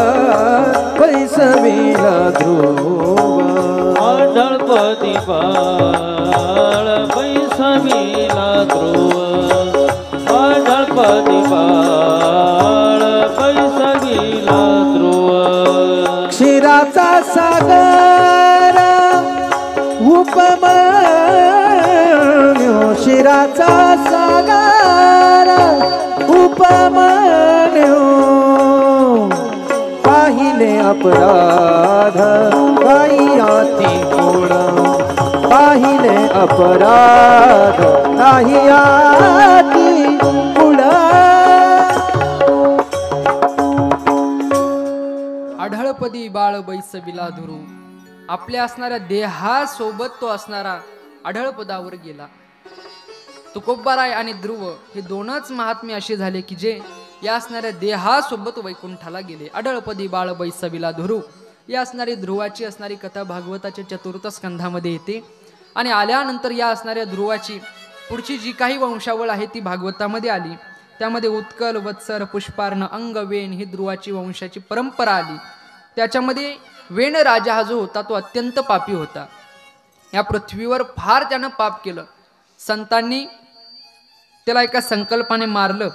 बैसविला ध्रुव, आढळपदी बाळ बैसविला ध्रुव, आढळपदी बाळ बैसविला ध्रुव. क्षीराचा सागर उपमान्यो, क्षीराचा सागर उपमान्यो, पाहिले अपराध काही आती गुण, पाहिले अपराध काही आती गुण. आढळपदी बाळ बैसविला धुरू. आपल्या असणाऱ्या देहासोबत तो असणारा आढळपदावर गेला. तुकोबाराय आणि ध्रुव हे दोनच महात्मे असे झाले की जे या असणाऱ्या देहासोबत वैकुंठाला गेले. आढळपदी बाळ बैसविला धुरू या असणारी ध्रुवाची असणारी कथा भागवताच्या 4th स्कंधामध्ये येते. आणि आल्यानंतर या असणाऱ्या ध्रुवाची पुढची जी काही वंशावळ आहे ती भागवतामध्ये आली. त्यामध्ये उत्कल, वत्सर, पुष्पार्ण, अंग, वेण ही ध्रुवाची वंशाची परंपरा आली. त्याच्यामध्ये वेण राजा हा जो होता तो अत्यंत पापी होता. या पृथ्वीवर फार त्यानं पाप केलं. संतांनी त्याला एका संकल्पाने मारलं,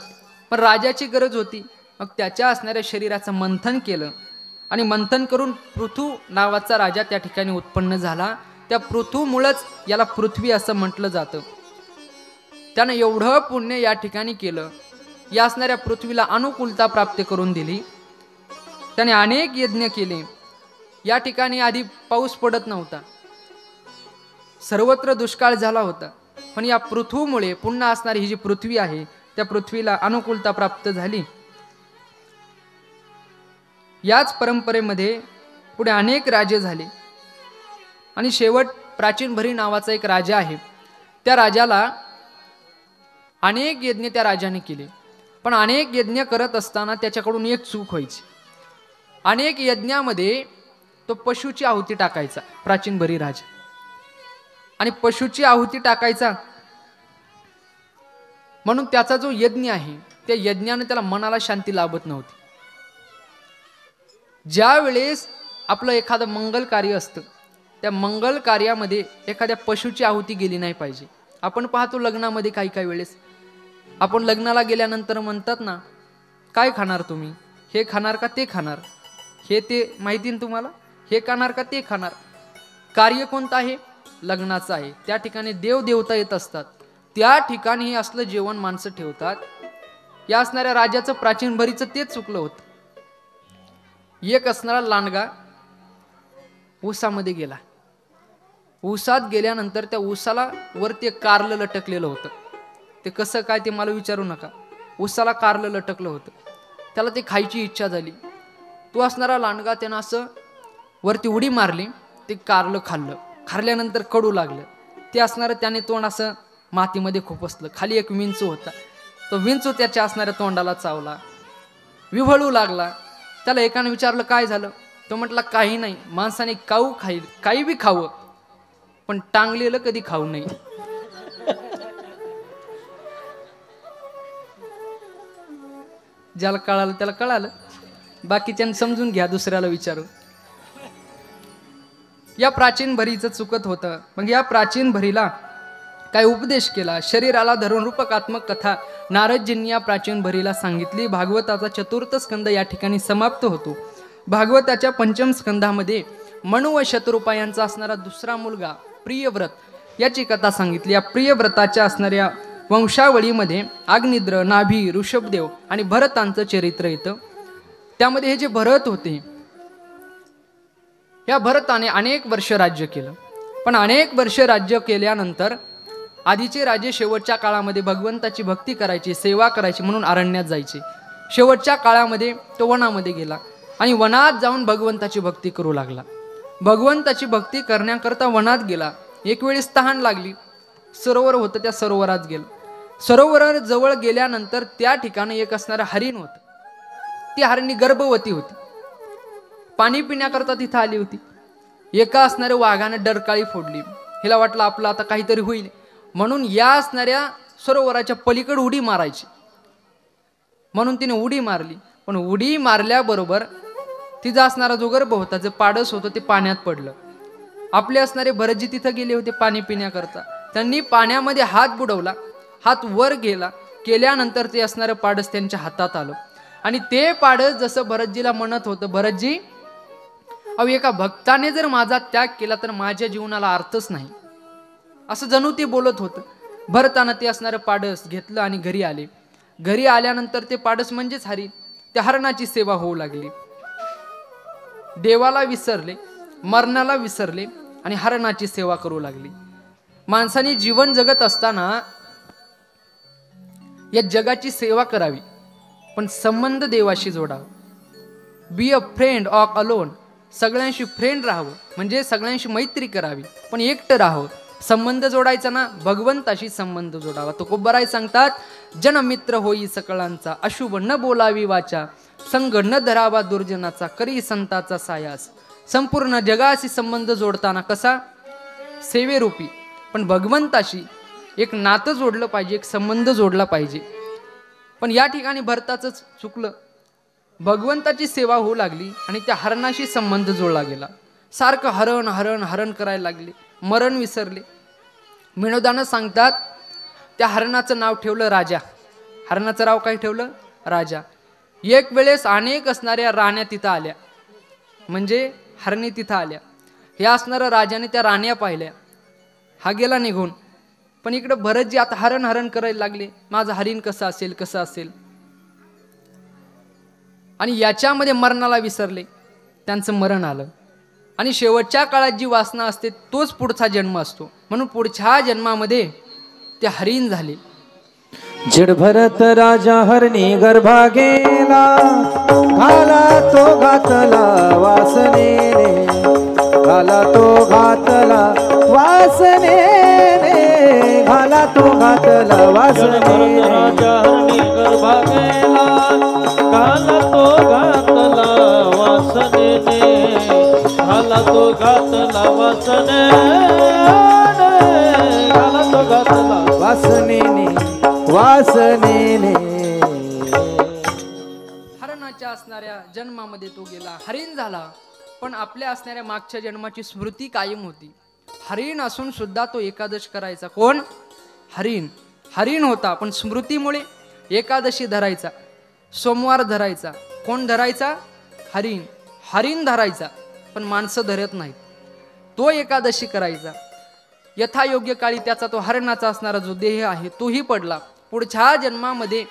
पण राजाची गरज होती. मग त्याच्या असणाऱ्या शरीराचं मंथन केलं, आणि मंथन करून पृथू नावाचा राजा त्या ठिकाणी उत्पन्न झाला. त्या पृथूमुळंच याला पृथ्वी असं म्हटलं जातं. त्यानं एवढं पुण्य या ठिकाणी केलं, या असणाऱ्या पृथ्वीला अनुकूलता प्राप्त करून दिली. त्याने अनेक यज्ञ केले. या ठिकाणी आधी पाऊस पडत नव्हता, सर्वत्र दुष्काळ झाला होता. पण या पृथ्वीमुळे पुन्हा असणारी ही जी पृथ्वी आहे त्या पृथ्वीला अनुकूलता प्राप्त झाली. याच परंपरेमध्ये पुढे अनेक राजे झाले, आणि शेवट प्राचीन भरी नावाचा एक राजा आहे. त्या राजाला अनेक यज्ञ त्या राजाने केले, पण अनेक यज्ञ करत असताना त्याच्याकडून एक चूक व्हायची. अनेक यज्ञामध्ये तो पशुची आहुती टाकायचा प्राचीन भरी राजा, आणि पशुची आहुती टाकायचा म्हणून त्याचा जो यज्ञ आहे त्या यज्ञाने त्याला मनाला शांती लाभत नव्हती. ज्या वेळेस आपलं एखादं मंगल कार्य असतं त्या मंगल कार्यामध्ये एखाद्या पशुची आहुती गेली नाही पाहिजे. आपण पाहतो लग्नामध्ये काही काही वेळेस आपण लग्नाला गेल्यानंतर म्हणतात ना, काय खाणार तुम्ही, हे खाणार का ते खाणार, हे ते माहिती ना तुम्हाला, हे खाणार का ते खाणार. कार्य कोणतं आहे? लग्नाचं आहे. त्या ठिकाणी देव देवता येत असतात, त्या ठिकाणी हे असलं जेवण माणसं ठेवतात. या असणाऱ्या राजाचं प्राचीन भरीचं तेच चुकलं होतं. एक असणारा लांडगा ऊसामध्ये गेला. ऊसात गेल्यानंतर त्या ऊसाला वरती एक कारलं लटकलेलं होतं. ते कसं काय ते मला विचारू नका. ऊसाला कारलं लटकलं होतं. त्याला ते खायची इच्छा झाली. तो असणारा लांडगा त्यानं असं वरती उडी मारली. ते कारलं खाल्लं. खाल्ल्यानंतर कडू लागलं. ते असणारं त्याने तोंड असं मातीमध्ये खुपसलं. खाली एक विंचू होता. तो विंचू त्याच्या असणाऱ्या तोंडाला चावला. विव्हळू लागला. त्याला एकाने विचारलं काय झालं. तो म्हटला काही नाही, माणसाने काही बी खावं पण टांगलेलं कधी खाऊ नये. ज्याला कळालं त्याला कळालं, बाकीच्यांनी समजून घ्या, दुसऱ्याला विचारू. या प्राचीन भरीचं चुकत होतं. मग या प्राचीन भरीला काय उपदेश केला. शरीराला धरून रूपकात्मक कथा नारदजींनी या प्राचीन भरीला सांगितली. भागवताचा 4th स्कंद या ठिकाणी समाप्त होतो. भागवताच्या 5म स्कंदामध्ये मनु व शतरूपायांचा असणारा दुसरा मुलगा प्रियव्रत याची कथा सांगितली. या प्रियव्रताच्या असणाऱ्या वंशावळीमध्ये अग्निद्र, नाभी, ऋषभदेव आणि भरतांचं चरित्र येतं. त्यामध्ये हे जे भरत होते, या भरताने अनेक वर्ष राज्य केलं. पण अनेक वर्ष राज्य केल्यानंतर आधीचे राजे शेवटच्या काळामध्ये भगवंताची भक्ती करायची, सेवा करायची म्हणून अरण्यात जायचे. शेवटच्या काळामध्ये तो वनामध्ये गेला आणि वनात जाऊन भगवंताची भक्ती करू लागला. भगवंताची भक्ती करण्याकरता वनात गेला. एक वेळेस तहान लागली. सरोवर होतं, त्या सरोवरात गेलं. सरोवर जवळ गेल्यानंतर त्या ठिकाणी एक असणारं हरिण होतं. ती हरिणी गर्भवती होती. पाणी पिण्याकरता तिथं आली होती. एका असणाऱ्या वाघाने डरकाळी फोडली. हिला वाटलं आपलं आता काहीतरी होईल म्हणून या असणाऱ्या सरोवराच्या पलीकडे उडी मारायची म्हणून तिने उडी मारली. पण उडी मारल्याबरोबर तिचा असणारा जो गर्भ होता, जे पाडस होतं, ते पाण्यात पडलं. आपले असणारे भरतजी तिथं गेले होते पाणी पिण्याकरता. त्यांनी पाण्यामध्ये हात बुडवला. हात वर गेला केल्यानंतर ते असणारं पाडस त्यांच्या हातात आलं. आणि ते पाडस जसं भरतजीला म्हणत होतं, भरतजी अहो एका भक्ताने जर माझा त्याग केला तर माझ्या जीवनाला अर्थच नाही, असं जणू ते बोलत होतं. भरतानं ते असणारं पाडस घेतलं आणि घरी आले. घरी आल्यानंतर ते पाडस म्हणजेच हरिण, त्या हरणाची सेवा होऊ लागली. देवाला विसरले, मरणाला विसरले आणि हरणाची सेवा करू लागली. माणसाने जीवन जगत असताना या जगाची सेवा करावी, पण संबंध देवाशी जोडावा. Be a friend of alone, सगळ्यांशी फ्रेंड राहावं म्हणजे सगळ्यांशी मैत्री करावी, पण एकटं राहावं. संबंध जोडायचा ना, भगवंताशी संबंध जोडावा. तो तुकोबराय सांगतात, जनमित्र होई सकळांचा, अशुभ न बोलावी वाचा, संग न धरावा दुर्जनाचा, करी संताचा सायास. संपूर्ण जगाशी संबंध जोडताना कसा, सेवेरूपी, पण भगवंताशी एक नातं जोडलं पाहिजे, एक संबंध जोडला पाहिजे. पण या ठिकाणी भरताचं चुकलं. भगवंताची सेवा होऊ लागली आणि त्या हरणाशी संबंध जोडला गेला. सारखं हरण हरण हरण करायला लागले, मरण विसरले. विनोदानं सांगतात, त्या हरणाचं नाव ठेवलं राजा. हरणाचं नाव काय ठेवलं, राजा. एक वेळेस अनेक असणाऱ्या राण्या तिथं आल्या, म्हणजे हरणी तिथं आल्या. हे असणाऱ्या राजाने त्या राण्या पाहिल्या. हा गेला निघून. पण इकडं भरतजी आता हरण हरण करायला लागले, माझं हरिण कसं असेल कसं असेल. आणि याच्यामध्ये मरणाला विसरले, त्यांचं मरण आलं. आणि शेवटच्या काळात जी वासना असते तोच पुढचा जन्म असतो, म्हणून पुढच्या जन्मामध्ये ते हरिण झाले. जड भरत राजा हरणी गर्भा गेला, घाला तो घातला वासनेने, घाला तो घातला वासनेने, घाला तो घातला वासनेने. राजा हरणी गर्भा गेला, घाला तो घातला वासनेने, घाला तो घातला वासनेने, घाला तो घातला वासनेने वासनेने. हरणाच्या असणाऱ्या जन्मामध्ये तो गेला, हरिण झाला. पण आपल्या असणाऱ्या मागच्या जन्माची स्मृती कायम होती. हरिण असून सुद्धा तो एकादश करायचा. कोण, हरिण. हरिण होता पण स्मृतीमुळे एकादशी धरायचा, सोमवार धरायचा. कोण धरायचा, हरिण. हरिण धरायचा पण माणसं धरत नाहीत. तो एकादशी करायचा. यथायोग्य काळी त्याचा तो हरणाचा असणारा जो देह आहे तोही पडला. पुढच्या जन्मामध्ये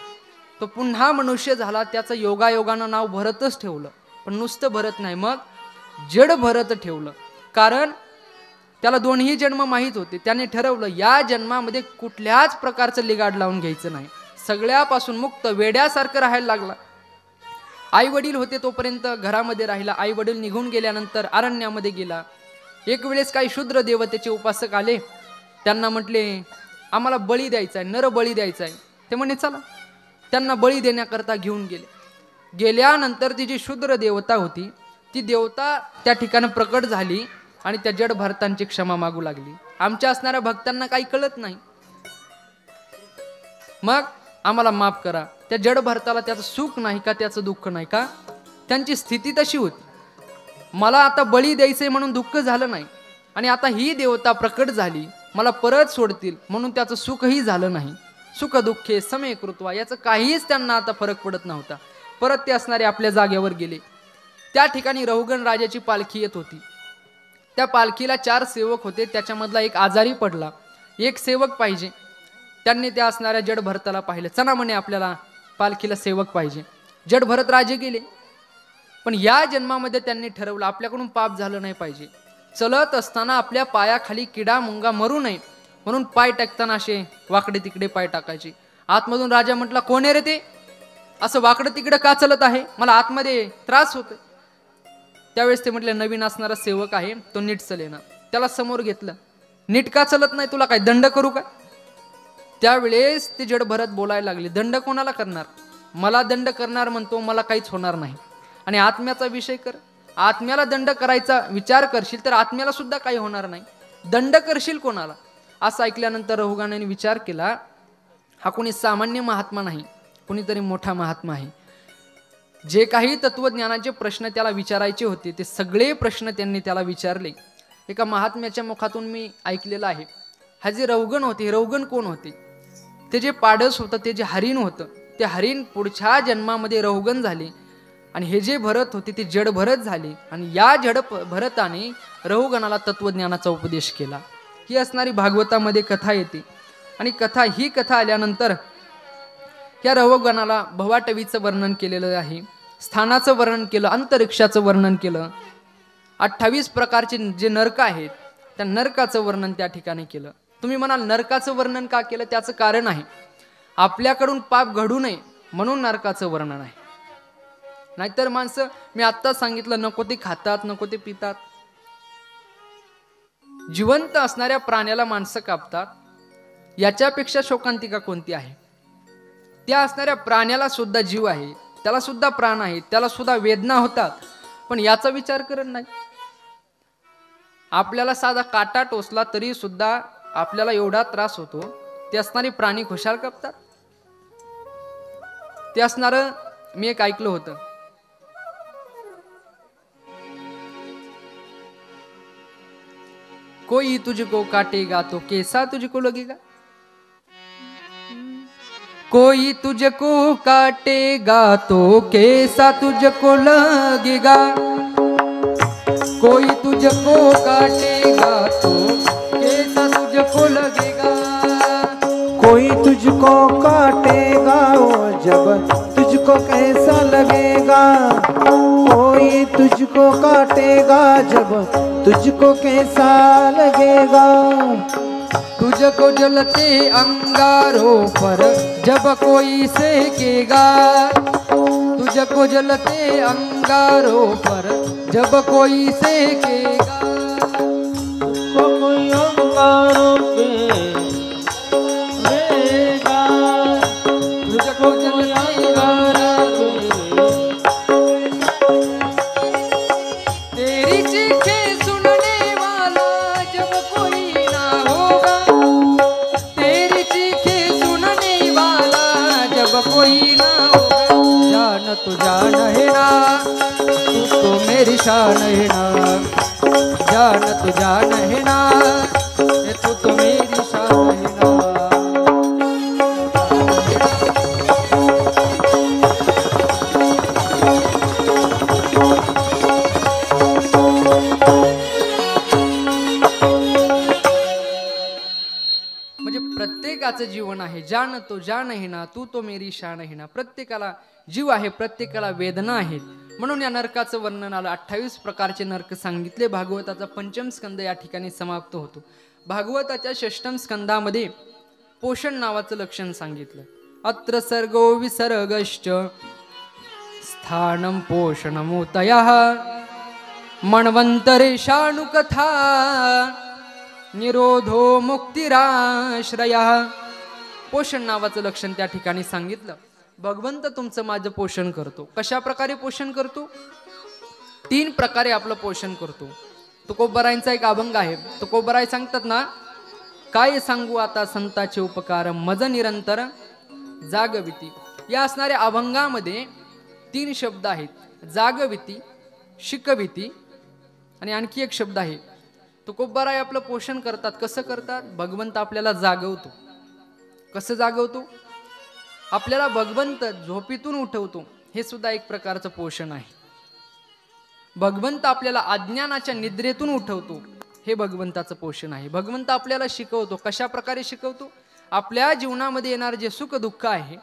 तो पुन्हा मनुष्य झाला. त्याचं योगायोगानं नाव भरतच ठेवलं, पण नुसतं भरत नाही, मग जड भरत ठेवलं. कारण त्याला दोन्ही जन्म माहीत होते. त्याने ठरवलं या जन्मामध्ये कुठल्याच प्रकारचं लिगाड लावून घ्यायचं नाही, सगळ्यापासून मुक्त वेड्यासारखं राहायला लागला. आई वडील होते तोपर्यंत घरामध्ये राहिला. आई वडील निघून गेल्यानंतर अरण्यामध्ये गेला. एक वेळेस काही शूद्र देवतेचे उपासक आले. त्यांना म्हटले आम्हाला बळी द्यायचा आहे, नर बळी द्यायचा आहे. ते म्हणे चला. त्यांना बळी देण्याकरता घेऊन गेले. गेल्यानंतर ती जी शूद्र देवता होती ती देवता त्या ठिकाणी प्रकट झाली आणि त्या जड भरतांची क्षमा मागू लागली. आमच्या असणाऱ्या भक्तांना काही कळत नाही, मग आम्हाला माफ करा. त्या जड भरताला त्याचं सुख नाही का, त्याचं दुःख नाही का, त्यांची स्थिती तशी होती. मला आता बळी द्यायचंय म्हणून दुःख झालं नाही, आणि आता ही देवता प्रकट झाली, मला परत सोडतील म्हणून त्याचं सुखही झालं नाही. सुख दुःखे समे कृत्वा, याचं काहीच त्यांना आता फरक पडत नव्हता. परत ते असणारे आपल्या जागेवर गेले. त्या ठिकाणी रहुगण राजाची पालखी येत होती. त्या पालखीला 4 सेवक होते. त्याच्यामधला एक आजारी पडला. एक सेवक पाहिजे. त्यांनी त्या असणाऱ्या जड भरताला पाहिलं. चला म्हणे आपल्याला पालखीला सेवक पाहिजे. जड भरत राजे गेले. पण या जन्मामध्ये त्यांनी ठरवलं आपल्याकडून पाप झालं नाही पाहिजे. चलत असताना आपल्या पायाखाली किडा मुंगा मरू नये म्हणून पाय टाकताना असे वाकडे तिकडे पाय टाकायचे. आतमधून राजा म्हटला कोण आहे रे ते, असं वाकडं तिकडं का चलत आहे, मला आतमध्ये त्रास होतोय. त्यावेळेस ते म्हटले नवीन असणारा सेवक आहे, तो नीट चलेना. त्याला समोर घेतलं. नीट का चलत नाही, तुला काय दंड करू का. त्यावेळेस ते जड भरत बोलायला लागले दंड कोणाला करणार, मला दंड करणार म्हणतो, मला काहीच होणार नाही. आणि आत्म्याचा विषय कर, आत्म्याला दंड करायचा विचार करशील तर आत्म्याला सुद्धा काही होणार नाही, दंड करशील कोणाला. असं ऐकल्यानंतर रहुगणाने विचार केला हा कोणी सामान्य महात्मा नाही, कोणीतरी मोठा महात्मा आहे. जे काही तत्वज्ञानाचे प्रश्न त्याला विचारायचे होते ते सगळे प्रश्न त्यांनी त्याला विचारले. एका महात्म्याच्या मुखातून मी ऐकलेलं आहे. हा जे रहुगण होते, रहुगण कोण होते, ते जे पाडस होतं, ते जे हरिण होतं, ते हरिण पुढच्या जन्मामध्ये रहुगण झाले. आणि हे जे भरत होते ते जड भरत झाले. आणि या जड भरताने रहुगणाला तत्वज्ञानाचा उपदेश केला. ही असणारी भागवतामध्ये कथा येते. आणि ही कथा आल्यानंतर या रहुगणाला भवाटवीचं वर्णन केलेलं आहे, स्थानाचं वर्णन केलं, अंतरिक्षाचं वर्णन केलं, 28 प्रकारचे जे नरक आहेत त्या नरकाचं वर्णन त्या ठिकाणी केलं. तुम्ही म्हणाल नरकाचं वर्णन का केलं, त्याचं कारण आहे आपल्याकडून पाप घडू नये म्हणून नरकाचं वर्णन आहे. नाहीतर माणसं, मी आत्ताच सांगितलं, नको ते खातात, नको ते पितात. जिवंत असणाऱ्या प्राण्याला माणसं कापतात, याच्यापेक्षा शोकांतिका कोणती आहे. त्या असणाऱ्या प्राण्याला सुद्धा जीव आहे, त्याला सुद्धा प्राण आहे, त्याला सुद्धा वेदना होतात, पण याचा विचार करत नाही. आपल्याला साधा काटा टोचला तरी सुद्धा आपल्याला एवढा त्रास होतो, ते असणारे प्राणी खुशाल कापतात. ते असणारं मी एक ऐकलं होतं, कोई तुझको काटेगा तो कैसा तुझको लगेगा, कोई तुझको काटेगा तो कैसा तुझको लगेगा, कोई तुझको काटेगा तो कैसा तुझको लगेगा, कोई तुझको काटेगा वो जब तुझको कैसा लगेगा, कोई तुझको काटेगा जब तुझको कैसा लगेगा, तुझको जलते अंगारों पर जब कोई सेकेगा, तुझको जलते अंगारों पर जब कोई सेकेगा, कोई अंगारों पे रहेगा, तुझको जलते अंगारों तेरी चीखें सुनने वाला जब कोई ना होगा, तेरी चीखें सुनने वाला जब कोई ना होगा, जान तू जान है ना, तू तो मेरी शान है ना, जान तू जान है ना, तू तो मेरी शान है ना. म्हणजे प्रत्येक प्रत्येकाचं जीवन आहे. जान तो जान ही ना, तू तो मेरी शान ही ना. प्रत्येकाला जीव आहे, प्रत्येकाला वेदना आहेत. म्हणून या नरकाचं वर्णन आलं. 28 प्रकारचे नरक सांगितले. भागवताचा पंचम स्कंद या ठिकाणी समाप्त होतो. भागवताच्या षष्टम स्कंदामध्ये पोषण नावाचं लक्षण सांगितलं. अत्र सर्गो विसर्गश्च स्थानं पोषणमूतयः मन्वन्तरेशानुकथा निरोधो मुक्तिराश्रयः. पोषण नावाचं लक्षण त्या ठिकाणी सांगितलं. भगवंत तुमचं माझं पोषण करतो. कशा प्रकारे पोषण करतो? 3 प्रकारे आपलं पोषण करतो. तुकोबरायांचा एक अभंग आहे. तुकोबराय सांगतात ना, काय सांगू आता संताचे उपकार मज निरंतर जागविती. या असणाऱ्या अभंगामध्ये 3 शब्द आहेत. जागविती, शिकविती आणि आणखी एक शब्द आहे. तुकोबराय आपलं पोषण करतात. कसं करतात? भगवंत आपल्याला जागवतो. कसं जागवतो? आपल्याला भगवंत झोपेतून उठवतो. हे सुद्धा एक प्रकारचं पोषण आहे. भगवंत आपल्याला अज्ञानाच्या निद्रेतून उठवतो. हे भगवंताचं पोषण आहे. भगवंत आपल्याला शिकवतो. कशा प्रकारे शिकवतो? आपल्या जीवनामध्ये येणारे जे सुख दुःख आहे,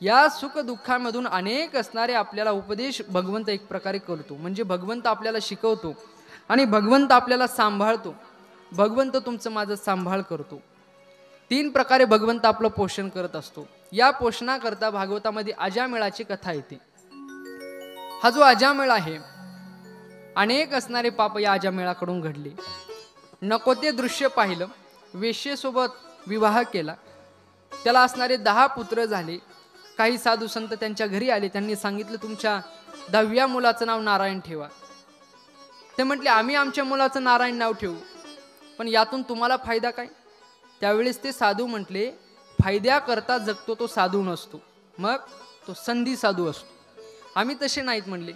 या सुख दुःखामधून अनेक असणारे आपल्याला उपदेश भगवंत एक प्रकारे करतो. म्हणजे भगवंत आपल्याला शिकवतो आणि भगवंत आपल्याला सांभाळतो. भगवंत तुमचं माझं सांभाळ करतो. 3 प्रकारे भगवंत आपलं पोषण करत असतो. या पोषणाकरता भागवतामध्ये अजामेळाची कथा येते. हा जो अजामेळ आहे, अनेक असणारे पाप या अजामेळाकडून घडले. नको ते दृश्य पाहिलं. वेश्येसोबत विवाह केला. त्याला असणारे 10 पुत्र झाले. काही साधू संत त्यांच्या घरी आले. त्यांनी सांगितलं, तुमच्या 10व्या मुलाचं नाव नारायण ठेवा. ते म्हटले, आम्ही आमच्या मुलाचं नारायण नाव ठेवू, पण यातून तुम्हाला फायदा काय? त्यावेळेस ते साधू म्हटले, फायद्याकरता जगतो तो साधू नसतो, मग तो संधी साधू असतो. आम्ही तसे नाहीत म्हणले.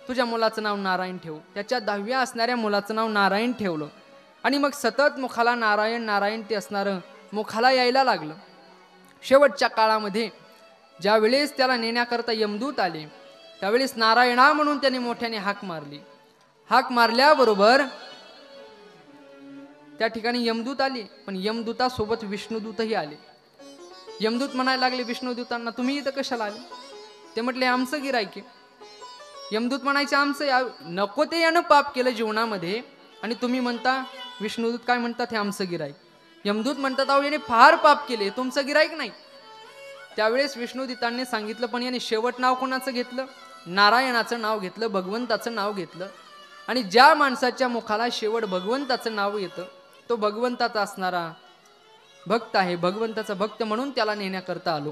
तुझ्या मुलाचं नाव नारायण ठेवू. त्याच्या 10व्या असणाऱ्या मुलाचं नाव नारायण ठेवलं आणि मग सतत मुखाला नारायण नारायण ते असणारं मुखाला यायला लागलं. शेवटच्या काळामध्ये ज्या वेळेस त्याला नेण्याकरता यमदूत आले, त्यावेळेस नारायणा म्हणून त्याने मोठ्याने हाक मारली. हाक मारल्याबरोबर त्या ठिकाणी यमदूत आले, पण यमदूतासोबत विष्णुदूतही आले. यमदूत म्हणायला लागले विष्णुदूतांना, तुम्ही इथं कशाला आले? ते म्हटले, आमचं गिरायक. यमदूत म्हणायचे, आमचं नको ते यानं पाप केलं जीवनामध्ये आणि तुम्ही म्हणता, विष्णुदूत काय म्हणतात, हे आमचं गिरायक. यमदूत म्हणतात, अहो याने फार पाप केले, तुमचं गिरायक नाही. त्यावेळेस विष्णुदूतांनी सांगितलं, पण याने शेवट नाव कोणाचं घेतलं? नारायणाचं नाव घेतलं, भगवंताचं नाव घेतलं. आणि ज्या माणसाच्या मुखाला शेवट भगवंताचं नाव येतं, तो भगवंताचा असणारा भक्त आहे. भगवंताचा भक्त म्हणून त्याला नेण्याकरता आलो.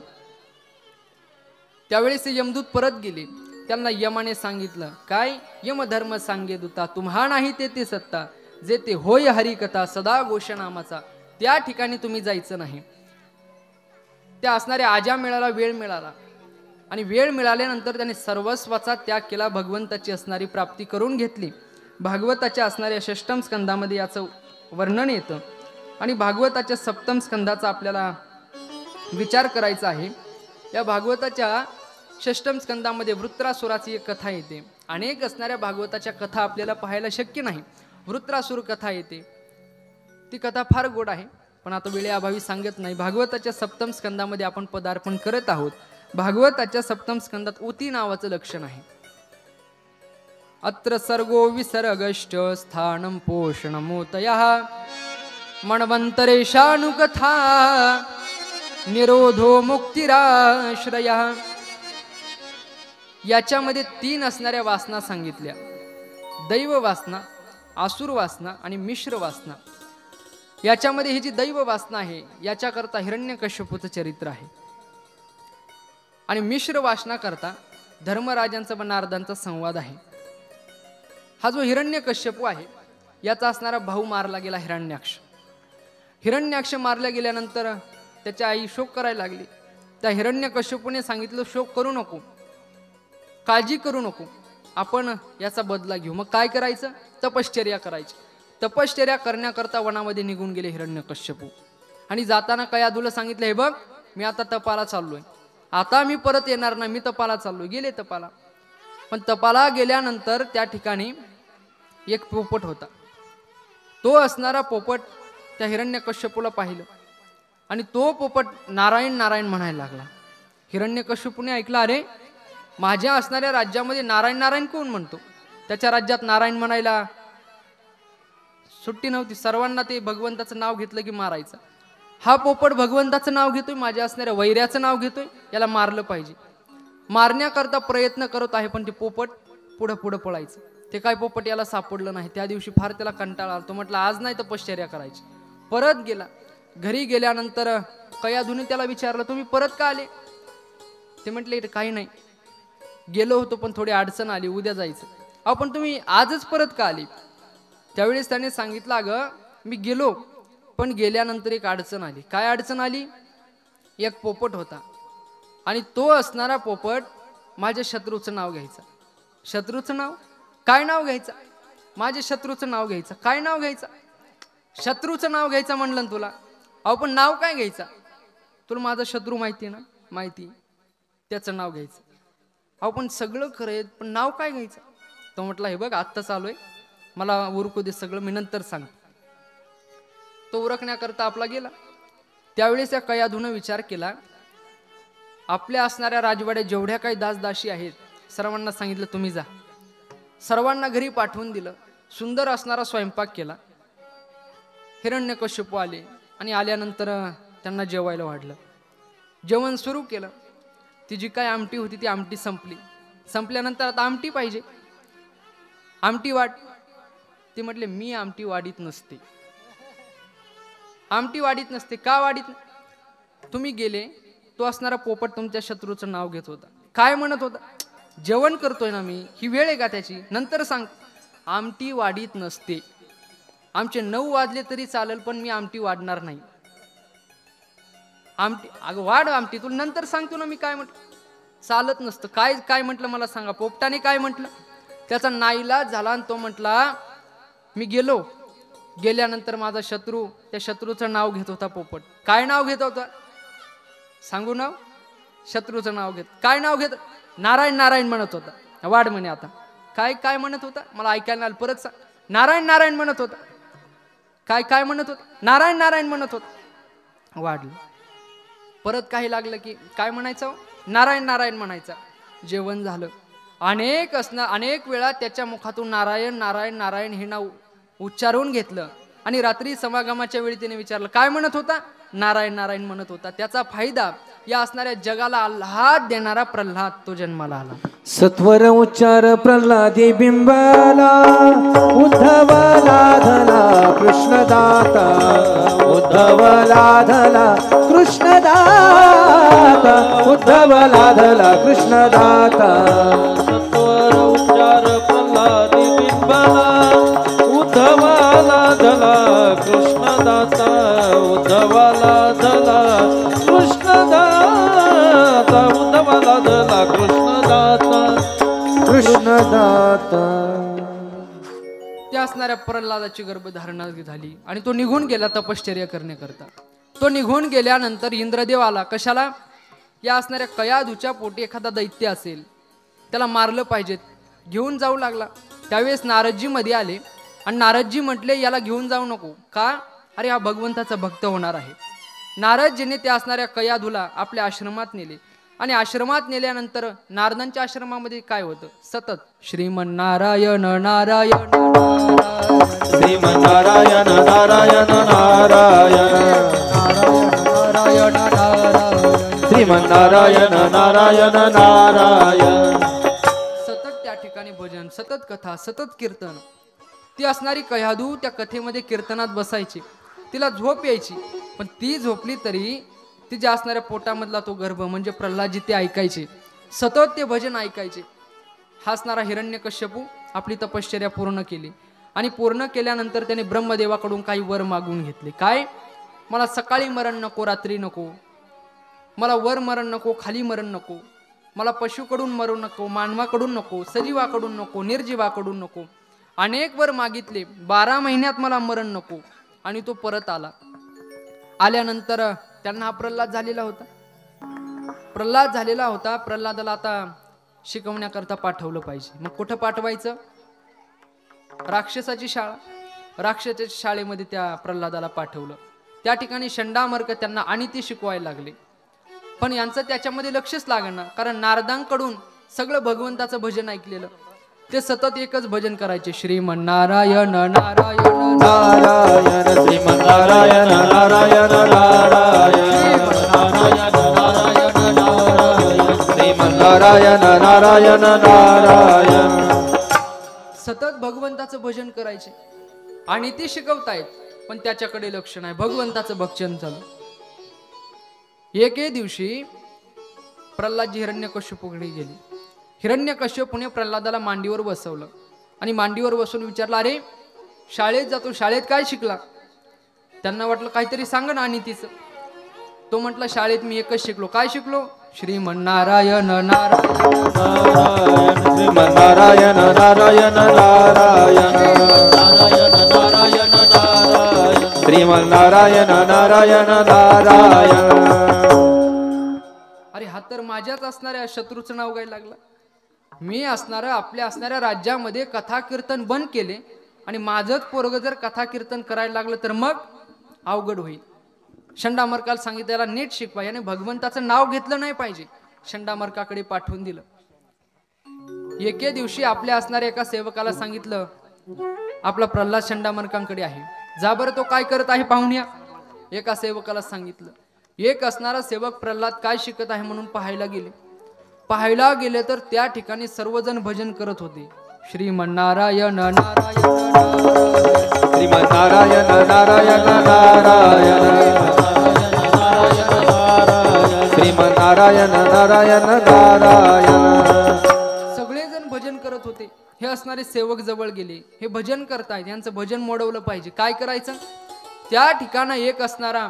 त्यावेळेस यमदूत परत गेले. त्यांना यमाने सांगितलं, काय? यमधर्म सांगे दूता, तुम्हा नाही ते सत्ता, जे ते होय हरिकथा सदा घोषनामाचा, त्या ठिकाणी तुम्ही जायचं नाही. त्या असणाऱ्या अजामेळाला वेळ मिळाला आणि वेळ मिळाल्यानंतर त्याने सर्वस्वाचा त्याग केला. भगवंताची असणारी प्राप्ती करून घेतली. भागवताच्या असणाऱ्या षष्टम स्कंदामध्ये याचं वर्णन येतं आणि भागवताच्या सप्तम स्कंदाचा आपल्याला विचार करायचा आहे. या भागवताच्या षष्टम स्कंदामध्ये वृत्रासुराची एक कथा येते. अनेक असणाऱ्या भागवताच्या कथा आपल्याला पाहायला शक्य नाही. वृत्रासुर कथा येते. ती कथा फार गोड आहे, पण आता वेळेअभावी सांगत नाही. भागवताच्या सप्तम स्कंदामध्ये आपण पदार्पण करत आहोत. भागवताच्या सप्तम स्कंदात ऊती नावाचं लक्षण आहे. अत्र सर्गो विसर्गश्च स्थानं पोषणमूतयः मन्वन्तरेशानुकथा निरोधो मुक्तिराश्रयः. याच्यामध्ये 3 असणाऱ्या वासना सांगितल्या. दैव वासना, आसुर वासना आणि मिश्र वासना. याच्यामध्ये ही जी दैव वासना आहे, याच्याकरता हिरण्यकश्यपूचं चरित्र आहे आणि मिश्र वासना करता धर्मराजांचा व नारदांचा संवाद आहे. हा जो हिरण्यकश्यपू आहे, याचा असणारा भाऊ मारला गेला हिरण्याक्ष. हिरण्याक्ष मारला गेल्यानंतर त्याची आई शोक करायला लागली. त्या हिरण्यकश्यपूने सांगितलं, शोक करू नको, काळजी करू नको, आपण याचा बदला घेऊ. मग काय करायचं? तपश्चर्या करायची. तपश्चर्या करण्याकरता वनामध्ये निघून गेले हिरण्यकश्यपू आणि जाताना कयाधूला सांगितलं, हे बघ, मी आता तपाला चाललोय, आता मी परत येणार नाही, मी तपाला चाललोय. गेले तपाला. पण तपाला गेल्यानंतर त्या ठिकाणी एक पोपट होता. तो असणारा पोपट त्या हिरण्यकश्यपूला पाहिलं आणि तो पोपट नारायण नारायण म्हणायला लागला. हिरण्यकश्यपूने ऐकलं, अरे माझ्या असणाऱ्या राज्यामध्ये नारायण नारायण कोण म्हणतो? त्याच्या राज्यात नारायण म्हणायला सुट्टी नव्हती. सर्वांना ते भगवंताचं नाव घेतलं की मारायचं. हा पोपट भगवंताचं नाव घेतोय, माझ्या असणाऱ्या वैऱ्याचं नाव घेतोय, याला मारलं पाहिजे. मारण्याकरता प्रयत्न करत आहे, पण ते पोपट पुढं पुढं पळायचं. ते काय पोपट याला सापडलं नाही. त्या दिवशी फार त्याला कंटाळा आला. तो म्हटलं आज नाही तपश्चर्या करायची. परत गेला. घरी गेल्यानंतर कयाधूने त्याला विचारलं, तुम्ही परत का आले? ते म्हटले काही नाही, गेलो होतो पण थोडी अडचण आली, उद्या जायचं. अहो पण तुम्ही आजच परत का आली? त्यावेळेस त्याने सांगितलं, अगं मी गेलो पण गेल्यानंतर एक अडचण आली. काय अडचण आली? एक पोपट होता आणि तो असणारा पोपट माझ्या शत्रूचं नाव घ्यायचा. शत्रूचं नाव? काय नाव घ्यायचं? माझ्या शत्रूचं नाव घ्यायचं. काय नाव घ्यायचं? शत्रूचं नाव घ्यायचं म्हणलं ना तुला. अहो पण नाव काय घ्यायचं? तुला माझा शत्रू माहिती ना? माहिती. त्याचं नाव घ्यायचं. अहो पण सगळं खरं आहे, पण नाव काय घ्यायचं? तो म्हटला, हे बघ आत्ता चालू आहे, मला उरकू दे सगळं, मी नंतर सांग. तो उरकण्याकरता आपला गेला. त्यावेळेस या कयाधूनं विचार केला, आपल्या असणाऱ्या राजवाड्यात जेवढ्या काही दासदासी आहेत सर्वांना सांगितलं तुम्ही जा. सर्वांना घरी पाठवून दिलं. सुंदर असणारा स्वयंपाक केला. हिरण्यकश्यपू आले आणि आल्यानंतर त्यांना जेवायला वाढलं. जेवण सुरू केलं. ती जी काय आमटी होती ती आमटी संपली. संपल्यानंतर आता आमटी पाहिजे, आमटी वाढ. ते म्हटले, मी आमटी वाढीत नसते. आमटी वाढीत नसते. का वाढीत? तुम्ही गेले, तो असणारा पोपट तुमच्या शत्रूचं नाव घेत होता. काय म्हणत होता? जेवण करतोय ना मी, ही वेळ आहे का त्याची? नंतर सांग. आमटी वाढीत नसते. आमचे 9 वाजले तरी चालेल, पण मी आमटी वाढणार नाही. आमटी अगं वाढ आमटी, तुला नंतर सांगतो ना मी काय म्हटलं. चालत नसतं. काय काय म्हटलं मला सांगा. पोपटाने काय म्हटलं? त्याचा नाईलाज झाला आणि तो म्हटला, मी गेलो, गेल्यानंतर माझा शत्रू, त्या शत्रूचं नाव घेत होता पोपट. काय नाव घेत होता? सांगू नाव? शत्रूचं नाव घेत. काय नाव घेत? नारायण नारायण म्हणत होता. वाढ म्हणे आता. काय काय म्हणत होता? मला ऐकायला आलं, परत सांग. नारायण नारायण म्हणत होता. काय काय म्हणत होता? नारायण नारायण म्हणत होता. वाढलं. परत काही लागलं की काय म्हणायचं? नारायण नारायण म्हणायचा. जेवण झालं. अनेक वेळा त्याच्या मुखातून नारायण नारायण नारायण हे नाव उच्चारून घेतलं आणि रात्री समागमाच्या वेळी त्याने विचारलं, काय म्हणत होता? नारायण नारायण म्हणत होता. त्याचा फायदा या असणाऱ्या जगाला आल्हाद देणारा प्रल्हाद तो जन्माला आला. सत्वर उच्चार प्रल्हादी बिंबला, उद्धवला धला कृष्णदाता, उद्धवला धला कृष्णदाता, उद्धवला धला कृष्णदाता. सत्वर उच्चार प्रल्हादी बिंबला, उद्धवाला धला कृष्णदाता, उद्धवाला धला कृष्णदाता, उद्धवाला धला कृष्णदाता, कृष्णदाता. त्या असणाऱ्या प्रल्हादाची गर्भधारणा झाली आणि तो निघून गेला तपश्चर्या करण्याकरता. तो निघून गेल्यानंतर इंद्रदेव आला. कशाला? या असणाऱ्या कयाधूच्या पोटी एखादा दैत्य असेल, त्याला मारलं पाहिजे, घेऊन जाऊ लागला. त्यावेळेस नारदजी मध्ये आले आणि नारदजी म्हटले, याला घेऊन जाऊ नको. का? अरे हा भगवंताचा भक्त होणार आहे. नारदजीने त्या असणाऱ्या कयाधूला आपल्या आश्रमात नेले आणि आश्रमात नेल्यानंतर नारदांच्या आश्रमामध्ये काय होतं? सतत श्रीमन्नारायण नारायण श्रीमन्नारायण नारायण नारायण, नारायण नारायण, श्रीमन्नारायण नारायण नारायण. सतत त्या ठिकाणी भजन, सतत कथा, सतत कीर्तन. ती असणारी कयाधू त्या कथेमध्ये कीर्तनात बसायची. तिला झोप यायची, पण ती झोपली तरी तिच्या असणाऱ्या पोटामधला तो गर्भ म्हणजे प्रल्हादजी ते ऐकायचे. सतत ते भजन ऐकायचे. हा असणारा हिरण्यकश्यपू आपली तपश्चर्या पूर्ण केली आणि पूर्ण केल्यानंतर त्याने ब्रह्मदेवाकडून काही वर मागून घेतले. काय? मला सकाळी मरण नको, रात्री नको, मला वर मरण नको, खाली मरण नको, मला पशुकडून मरू नको, मानवाकडून नको, सजीवाकडून नको, निर्जीवाकडून नको. अनेक वर मागितले. 12 महिन्यात मला मरण नको. आणि तो परत आला. आल्यानंतर त्यांना हा प्रल्हाद झालेला होता. प्रल्हादाला आता शिकवण्याकरता पाठवलं पाहिजे. मग कुठं पाठवायचं? राक्षसाची शाळा. राक्षसाच्या शाळेमध्ये त्या प्रल्हादाला पाठवलं. त्या ठिकाणी षंडामर्क त्यांना आणि ती शिकवायला लागले. पण यांचं त्याच्यामध्ये लक्षच लागणार, कारण नारदांकडून सगळं भगवंताचं भजन ऐकलेलं. ते सतत एकच भजन करायचे, श्रीमन्नारायण नारायण नारायण श्रीमन्नारायण नारायण नारायण श्रीमन्नारायण नारायण नारायण. सतत भगवंताचं भजन करायचे आणि ते शिकवतायत, पण त्याच्याकडे लक्ष नाही, भगवंताचं भक्षण चालू. एके दिवशी प्रल्हादजी हिरण्यकश्यपूकडे गेले. हिरण्यकश्यपूने प्रल्हादाला मांडीवर बसवलं आणि मांडीवर बसून विचारलं, अरे शाळेत जातो, शाळेत काय शिकला? त्यांना वाटलं काहीतरी सांग ना आणि तिचं. तो म्हटला, शाळेत मी एकच शिकलो. काय शिकलो? श्रीमन्नारायण नारायण श्रीमन्नारायण नारायण नारायण नारायण नारायण श्रीमन्नारायण नारायण नारायण. अरे हा तर माझ्याच असणाऱ्या शत्रूचं नाव गायला लागला. मी असणारं आपल्या असणाऱ्या राज्यामध्ये कथा कीर्तन बंद केले आणि माझंच पोरग जर कथा कीर्तन करायला लागलं तर मग अवघड होईल. षंडामर्काला सांगितलं त्याला नीट शिकवा, याने भगवंताचं नाव घेतलं नाही पाहिजे. षंडामर्काकडे पाठवून दिलं. एके दिवशी आपल्या असणाऱ्या एका सेवकाला सांगितलं, आपला प्रल्हाद षंडामर्कांकडे आहे, जा बरं तो काय करत आहे पाहून या. एका सेवकाला सांगितलं. एक असणारा सेवक प्रल्हाद काय शिकत आहे म्हणून पाहायला गेले. पाहायला गेले तर त्या ठिकाणी सर्वजण भजन करत होते, श्रीमन्नारायण नारायण श्रीमन्नारायण नारायण नारायण श्रीमन्नारायण नारायण नारायण. सगळेजण भजन करत होते. हे असणारे सेवक जवळ गेले, हे भजन करतायत, यांचं भजन मोडवलं पाहिजे, काय करायचं? त्या ठिकाणी एक असणारा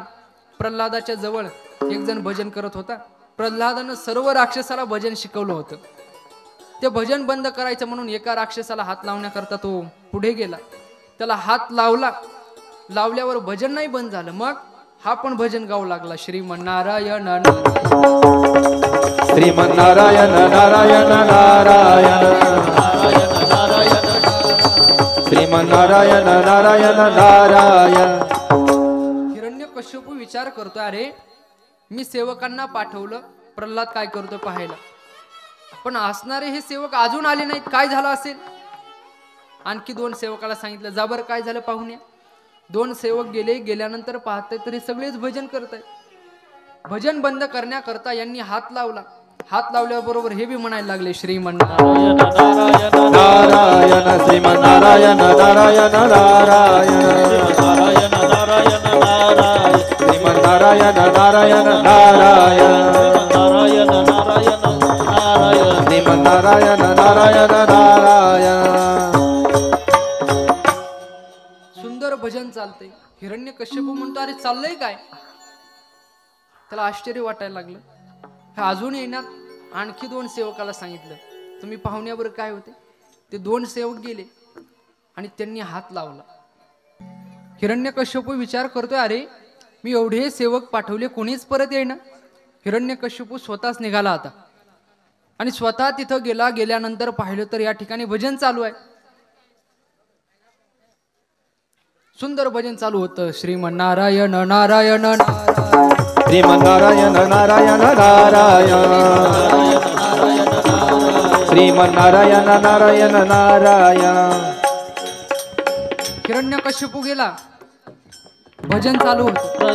प्रल्हादाच्या जवळ एक जण भजन करत होता. प्रल्हादानं सर्व राक्षसाला भजन शिकवलं होतं. ते भजन बंद करायचं म्हणून एका राक्षसाला हात लावण्याकरता तो पुढे गेला. त्याला हात लावला, लावल्यावर भजन नाही बंद झालं. मग हा पण भजन गाऊ लागला, श्रीमन्नारायण श्रीमन्नारायण नारायण नारायण श्रीमन्नारायण नारायण नारायण. हिरण्यकश्यपू विचार करतोय, अरे मी सेवकांना पाठवलं, प्रल्हाद काय करतोय पाहायला, पण असणारे हे सेवक अजून आले नाहीत, काय झालं असेल? आणखी दोन सेवकाला सांगितलं, जा बरं काय झालं पाहून या. दोन सेवक गेले. गेल्यानंतर पाहताय तरी सगळेच भजन करतायत. भजन बंद करण्याकरता यांनी हात लावला. हात लावल्याबरोबर हे बी म्हणायला लागले, श्रीमन्नारायण नारायण श्रीमन्नारायण नारायण नारायण नारायण नारायण नारायण श्रीमन्नारायण नारायण नारायण नारायण नारायण नारायण श्रीमन्नारायण नारायण नारायण. सुंदर भजन चालतंय. हिरण्यकश्यपू म्हणतो, अरे चाललंय काय? त्याला आश्चर्य वाटायला लागलं. हे अजून येणार. आणखी दोन सेवकाला सांगितलं, तुम्ही पाहुण्यावर काय होते. ते दोन सेवक गेले आणि त्यांनी हात लावला. हिरण्यकश्यपू विचार करतोय, अरे मी एवढे सेवक पाठवले, कोणीच परत येईना. हिरण्यकश्यपू स्वतःच निघाला आता आणि स्वतः तिथं गेला. गेल्यानंतर पाहिलं तर या ठिकाणी भजन चालू आहे. सुंदर भजन चालू होतं, श्रीमन्नारायण नारायण नारायण श्रीमन्नारायण नारायण नारायण श्रीमन्नारायण नारायण नारायण. हिरण्यकश्यपू गेला, भजन चालू होतं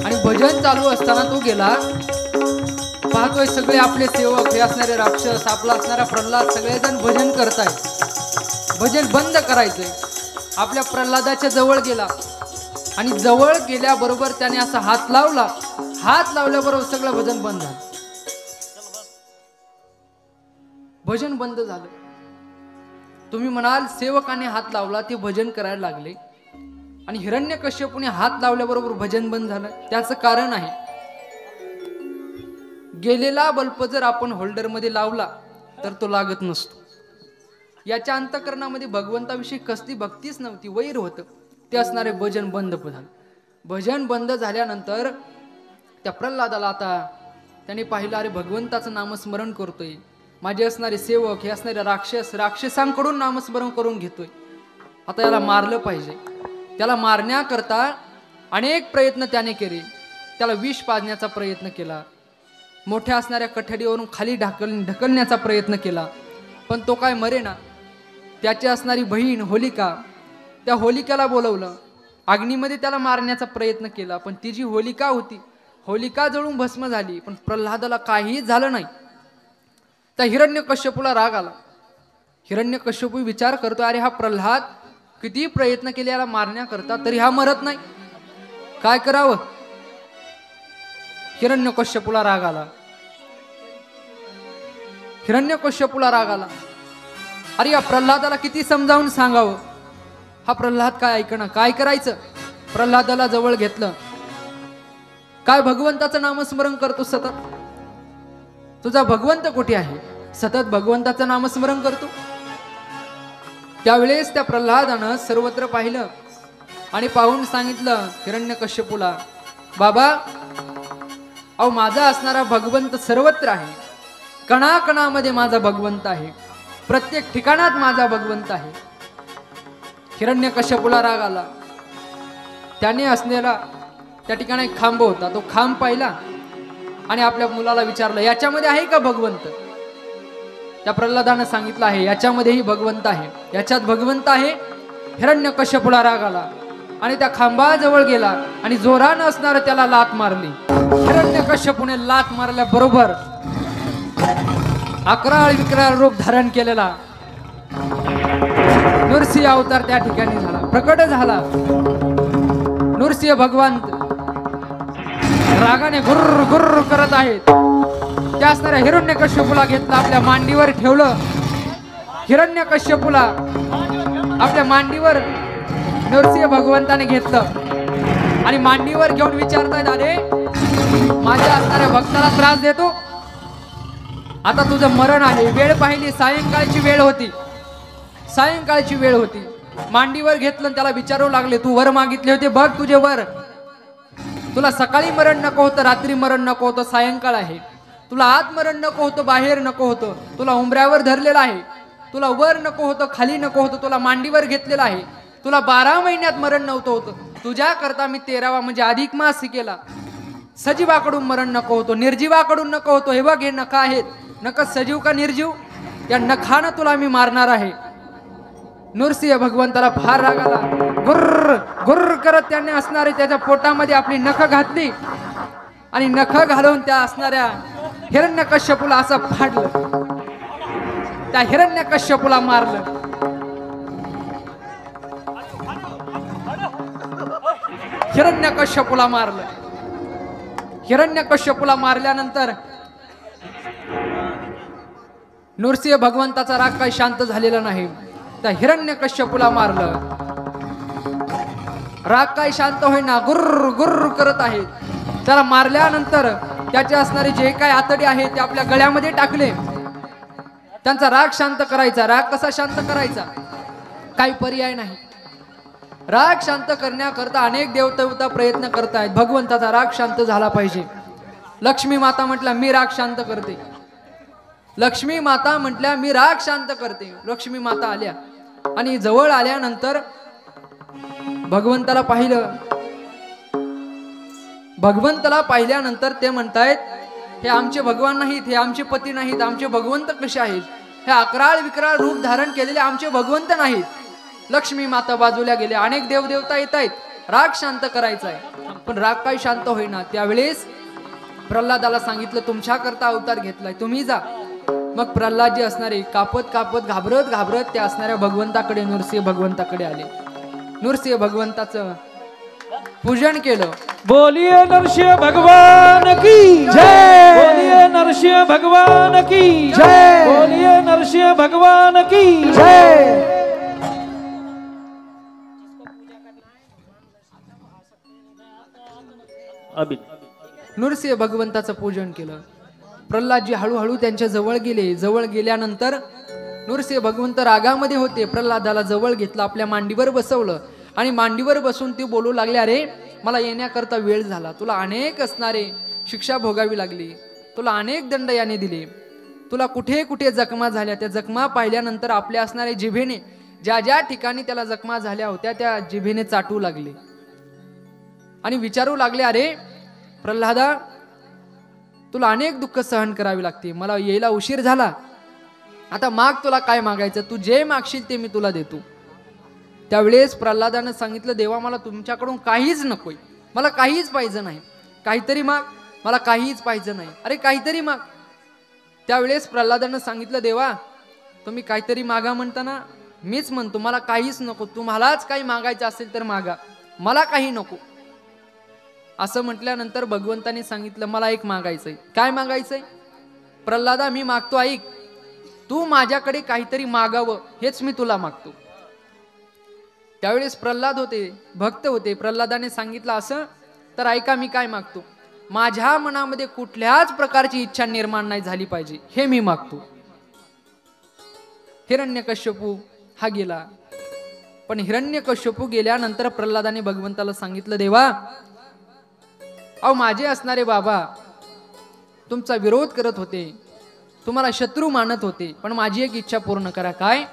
आणि भजन चालू असताना तो गेला. पाहतोय सगळे आपले सेवक, हे असणारे राक्षस, आपला असणारा प्रल्हाद, सगळेजण भजन करताय. भजन बंद करायचंय. आपल्या प्रल्हादाच्या जवळ गेला आणि जवळ गेल्याबरोबर त्याने असा हात लावला. हात लावल्याबरोबर सगळं भजन बंद झालं. भजन बंद झालं. तुम्ही म्हणाल सेवकाने हात लावला, ते भजन करायला लागले आणि हिरण्यकश्यपूने हात लावल्याबरोबर भजन बंद झालं. त्याचं कारण आहे, गेलेला बल्ब जर आपण होल्डर मध्ये लावला तर तो लागत नसतो. याच्या अंतःकरणामध्ये भगवंताविषयी कसली भक्तीच नव्हती, वैर होतं. ते असणारे भजन बंद झालं. भजन बंद झाल्यानंतर त्या प्रल्हादाला आता त्याने पाहिलं, अरे भगवंताचं नामस्मरण करतोय, माझे असणारे सेवक, हे असणारे राक्षसांकडून नामस्मरण करून घेतोय, आता याला मारलं पाहिजे. त्याला मारण्याकरता अनेक प्रयत्न त्याने केले. त्याला विष पाजण्याचा प्रयत्न केला, मोठ्या असणाऱ्या कठडीवरून खाली ढकलण्याचा प्रयत्न केला, पण तो काय मरेना. त्याची असणारी बहीण होलिका, त्या होलिकाला बोलवलं, अग्नीमध्ये त्याला मारण्याचा प्रयत्न केला, पण ती जी होलिका होती, होलिका जळून भस्म झाली, पण प्रल्हादाला काहीच झालं नाही. त्या हिरण्यकश्यपूला राग आला. हिरण्यकश्यपू विचार करतो, अरे हा प्रल्हाद किती प्रयत्न केले याला मारण्याकरता, तरी हा मरत नाही, काय करावं. हिरण्यकश्यपूला राग आला. हिरण्यकश्यपूला राग आला. अरे या प्रल्हादाला किती समजावून सांगावं, हा प्रल्हाद काय ऐकणं, काय करायचं. प्रल्हादाला जवळ घेतलं. काय भगवंताचं नामस्मरण करतो सतत, तुझा भगवंत कुठे आहे, सतत भगवंताचं नामस्मरण करतो. त्यावेळेस त्या प्रल्हादानं सर्वत्र पाहिलं आणि पाहून सांगितलं हिरण्यकश्यपूला, बाबा अहो माझा असणारा भगवंत सर्वत्र आहे, कणाकणामध्ये माझा भगवंत आहे, प्रत्येक ठिकाणात माझा भगवंत आहे. हिरण्यकश्यपूला राग आला. त्याने असलेला त्या ठिकाणी एक खांब होता, तो खांब पाहिला आणि आपल्या मुलाला विचारलं, याच्यामध्ये आहे का भगवंत. त्या प्रल्हादानं सांगितलं आहे, याच्यामध्येही भगवंत आहे, याच्यात भगवंत आहे. हिरण्यकश्यपूला राग आला आणि त्या खांबाजवळ गेला आणि जोरानं असणारं त्याला लात मारली. हिरण्यकश्यपूने लात मारल्या बरोबर अकराळ विक्राळ रूप धारण केलेला नृसिंह अवतार त्या ठिकाणी झाला, प्रकट झाला. नृसिंह भगवान रागाने गुर्र गुर्र करत आहेत. त्या असणाऱ्या हिरण्यकश्यपूला घेतलं, आपल्या मांडीवर ठेवलं. हिरण्यकश्यपूला आपल्या मांडीवर नृसिंह भगवंताने घेतलं आणि मांडीवर घेऊन विचारतायत, अरे माझ्या असणाऱ्या भक्ताला त्रास देतो, आता तुझं मरण आहे. वेळ पाहिली, सायंकाळची वेळ होती, सायंकाळची वेळ होती. मांडीवर घेतलं, त्याला विचारू लागले, तू वर मागितले होते, बघ तुझे वर. तुला सकाळी मरण नको होतं, रात्री मरण नको होतं, सायंकाळ आहे. तुला आत मरण नको होतं, बाहेर नको होतं, तुला उंबऱ्यावर धरलेलं आहे. तुला वर नको होतं, खाली नको होतं, तुला मांडीवर घेतलेलं आहे. तुला 12 महिन्यात मरण नव्हतं होतं, तुझ्या करता मी 13वा म्हणजे अधिक मास केला. सजीवाकडून मरण नको होतं, निर्जीवाकडून नको होतं. हे बघ, हे नख आहेत, नख सजीव का निर्जीव, या नखानं तुला मी मारणार आहे. नृसिंह भगवंताला फार राग आला. गुर्र गुर्र करत त्याने असणारे त्याच्या पोटामध्ये आपली नख घातली आणि नख घालून त्या असणाऱ्या हिरण्यकश्यपूला असं फाडलं. त्या हिरण्यकश्यपूला मारलं. हिरण्यकश्यपूला मारलं. हिरण्यकश्यपूला मारल्यानंतर नृसिंह भगवंताचा राग काही शांत झालेला नाही. त्या हिरण्यकश्यपूला मारलं, राग काही शांत होईना, गुर्र गुर्र करत आहे. त्याला मारल्यानंतर त्याचे असणारे जे काही आतडे आहेत ते आपल्या गळ्यामध्ये टाकले. त्यांचा राग शांत करायचा. राग कसा शांत करायचा, काही पर्याय नाही. राग शांत करण्याकरता अनेक देवदेवता प्रयत्न करतायत. भगवंताचा राग शांत झाला पाहिजे. लक्ष्मी माता म्हटल्या, मी राग शांत करते. लक्ष्मी माता म्हटल्या, मी राग शांत करते. लक्ष्मी माता आल्या आणि जवळ आल्यानंतर भगवंताला पाहिलं. भगवंताला पाहिल्यानंतर ते म्हणतायत, हे आमचे भगवान नाहीत, हे आमचे पती नाहीत, आमचे भगवंत कसे आहेत, हे अकराळ विक्राळ रूप धारण केलेले आमचे भगवंत नाहीत. लक्ष्मी माता बाजूला गेल्या. अनेक देवदेवता येत आहेत, राग शांत करायचा आहे, पण राग काही शांत होईना. त्यावेळेस प्रल्हादाला सांगितलं, तुमच्या करता अवतार घेतलाय, तुम्ही जा. मग प्रल्हाद जे असणारे कापत कापत घाबरत घाबरत त्या असणाऱ्या भगवंताकडे, नृसिंह भगवंताकडे आले. नृसिंह भगवंताचं पूजन केलं. बोलिए नरसिंह भगवान की जय, बोलिए नरसिंह भगवान की जय, बोलिए नरसिंह भगवान की जय. नृसिंह भगवंताचं पूजन केलं. प्रल्हादजी हळूहळू त्यांच्या जवळ गेले. जवळ गेल्यानंतर नृसिंह भगवंत रागामध्ये होते. प्रल्हादाला जवळ घेतलं, आपल्या मांडीवर बसवलं आणि मांडीवर बसून ते बोलू लागले, अरे मला येण्याकरता वेळ झाला, तुला अनेक असणारे शिक्षा भोगावी लागली, तुला अनेक दंड याने दिले, तुला कुठे कुठे जखमा झाल्या, त्या जखमा पाहिल्यानंतर आपल्या असणाऱ्या जिभेने ज्या ज्या ठिकाणी त्याला जखमा झाल्या होत्या त्या जिभेने चाटू लागले आणि विचारू लागले, अरे प्रल्हादा, तुला अनेक दुःख सहन करावी लागते, मला यायला उशीर झाला, आता माग, तुला काय मागायचं, तू जे मागशील ते मी तुला देतो. त्यावेळेस प्रल्हादानं सांगितलं, देवा मला तुमच्याकडून काहीच नकोय, मला काहीच पाहिजे नाही, काहीतरी माग, मला काहीच पाहिजे नाही, अरे काहीतरी माग. त्यावेळेस प्रल्हादानं सांगितलं, देवा तुम्ही काहीतरी मागा म्हणताना, मीच म्हणतो मला काहीच नको, तुम्हालाच काही मागायचं असेल तर मागा, मला काही नको. असं म्हटल्यानंतर भगवंतानी सांगितलं, मला एक मागायचंय. काय मागायचंय? प्रल्हादा मी मागतो, ऐक, तू माझ्याकडे काहीतरी मागावं, हेच मी तुला मागतो. त्यावेळेस प्रल्हाद होते, भक्त होते. प्रल्हादाने सांगितलं, असं तर ऐका, मी काय मागतो, माझ्या मनामध्ये कुठल्याच प्रकारची इच्छा निर्माण नाही झाली पाहिजे, हे मी मागतो. हिरण्यकश्यपू हा गेला, पण हिरण्यकश्यपू गेल्यानंतर प्रल्हादाने भगवंताला सांगितलं, देवा अहो माझे असणारे बाबा तुमचा विरोध करत होते, तुम्हाला शत्रू मानत होते, पण माझी एक इच्छा पूर्ण करा. काय?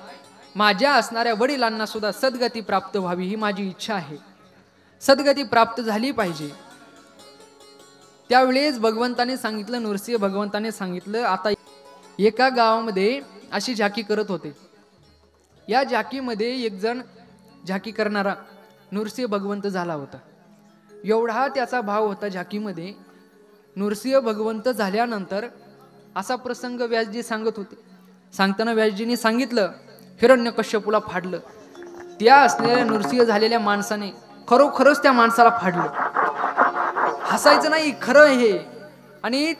माझ्या असणाऱ्या वडिलांना सुद्धा सद्गती प्राप्त व्हावी, ही माझी इच्छा आहे, सद्गती प्राप्त झाली पाहिजे. त्यावेळेस भगवंताने सांगितलं, नृसिंह भगवंताने सांगितलं, आता एका गावामध्ये अशी झाकी करत होते. या झाकीमध्ये एक जण झाकी करणारा नृसिंह भगवंत झाला होता. एवढा त्याचा भाव होता झाकीमध्ये. नृसिंह भगवंत झाल्यानंतर असा प्रसंग व्यासजी सांगत होते. सांगताना व्यासजींनी सांगितलं, हिरण्यकश्यपूला फाडलं. त्या असलेल्या नृसिंह झालेल्या माणसाने खरोखरच त्या माणसाला फाडलं. हसायचं नाही, खरं हे. आणि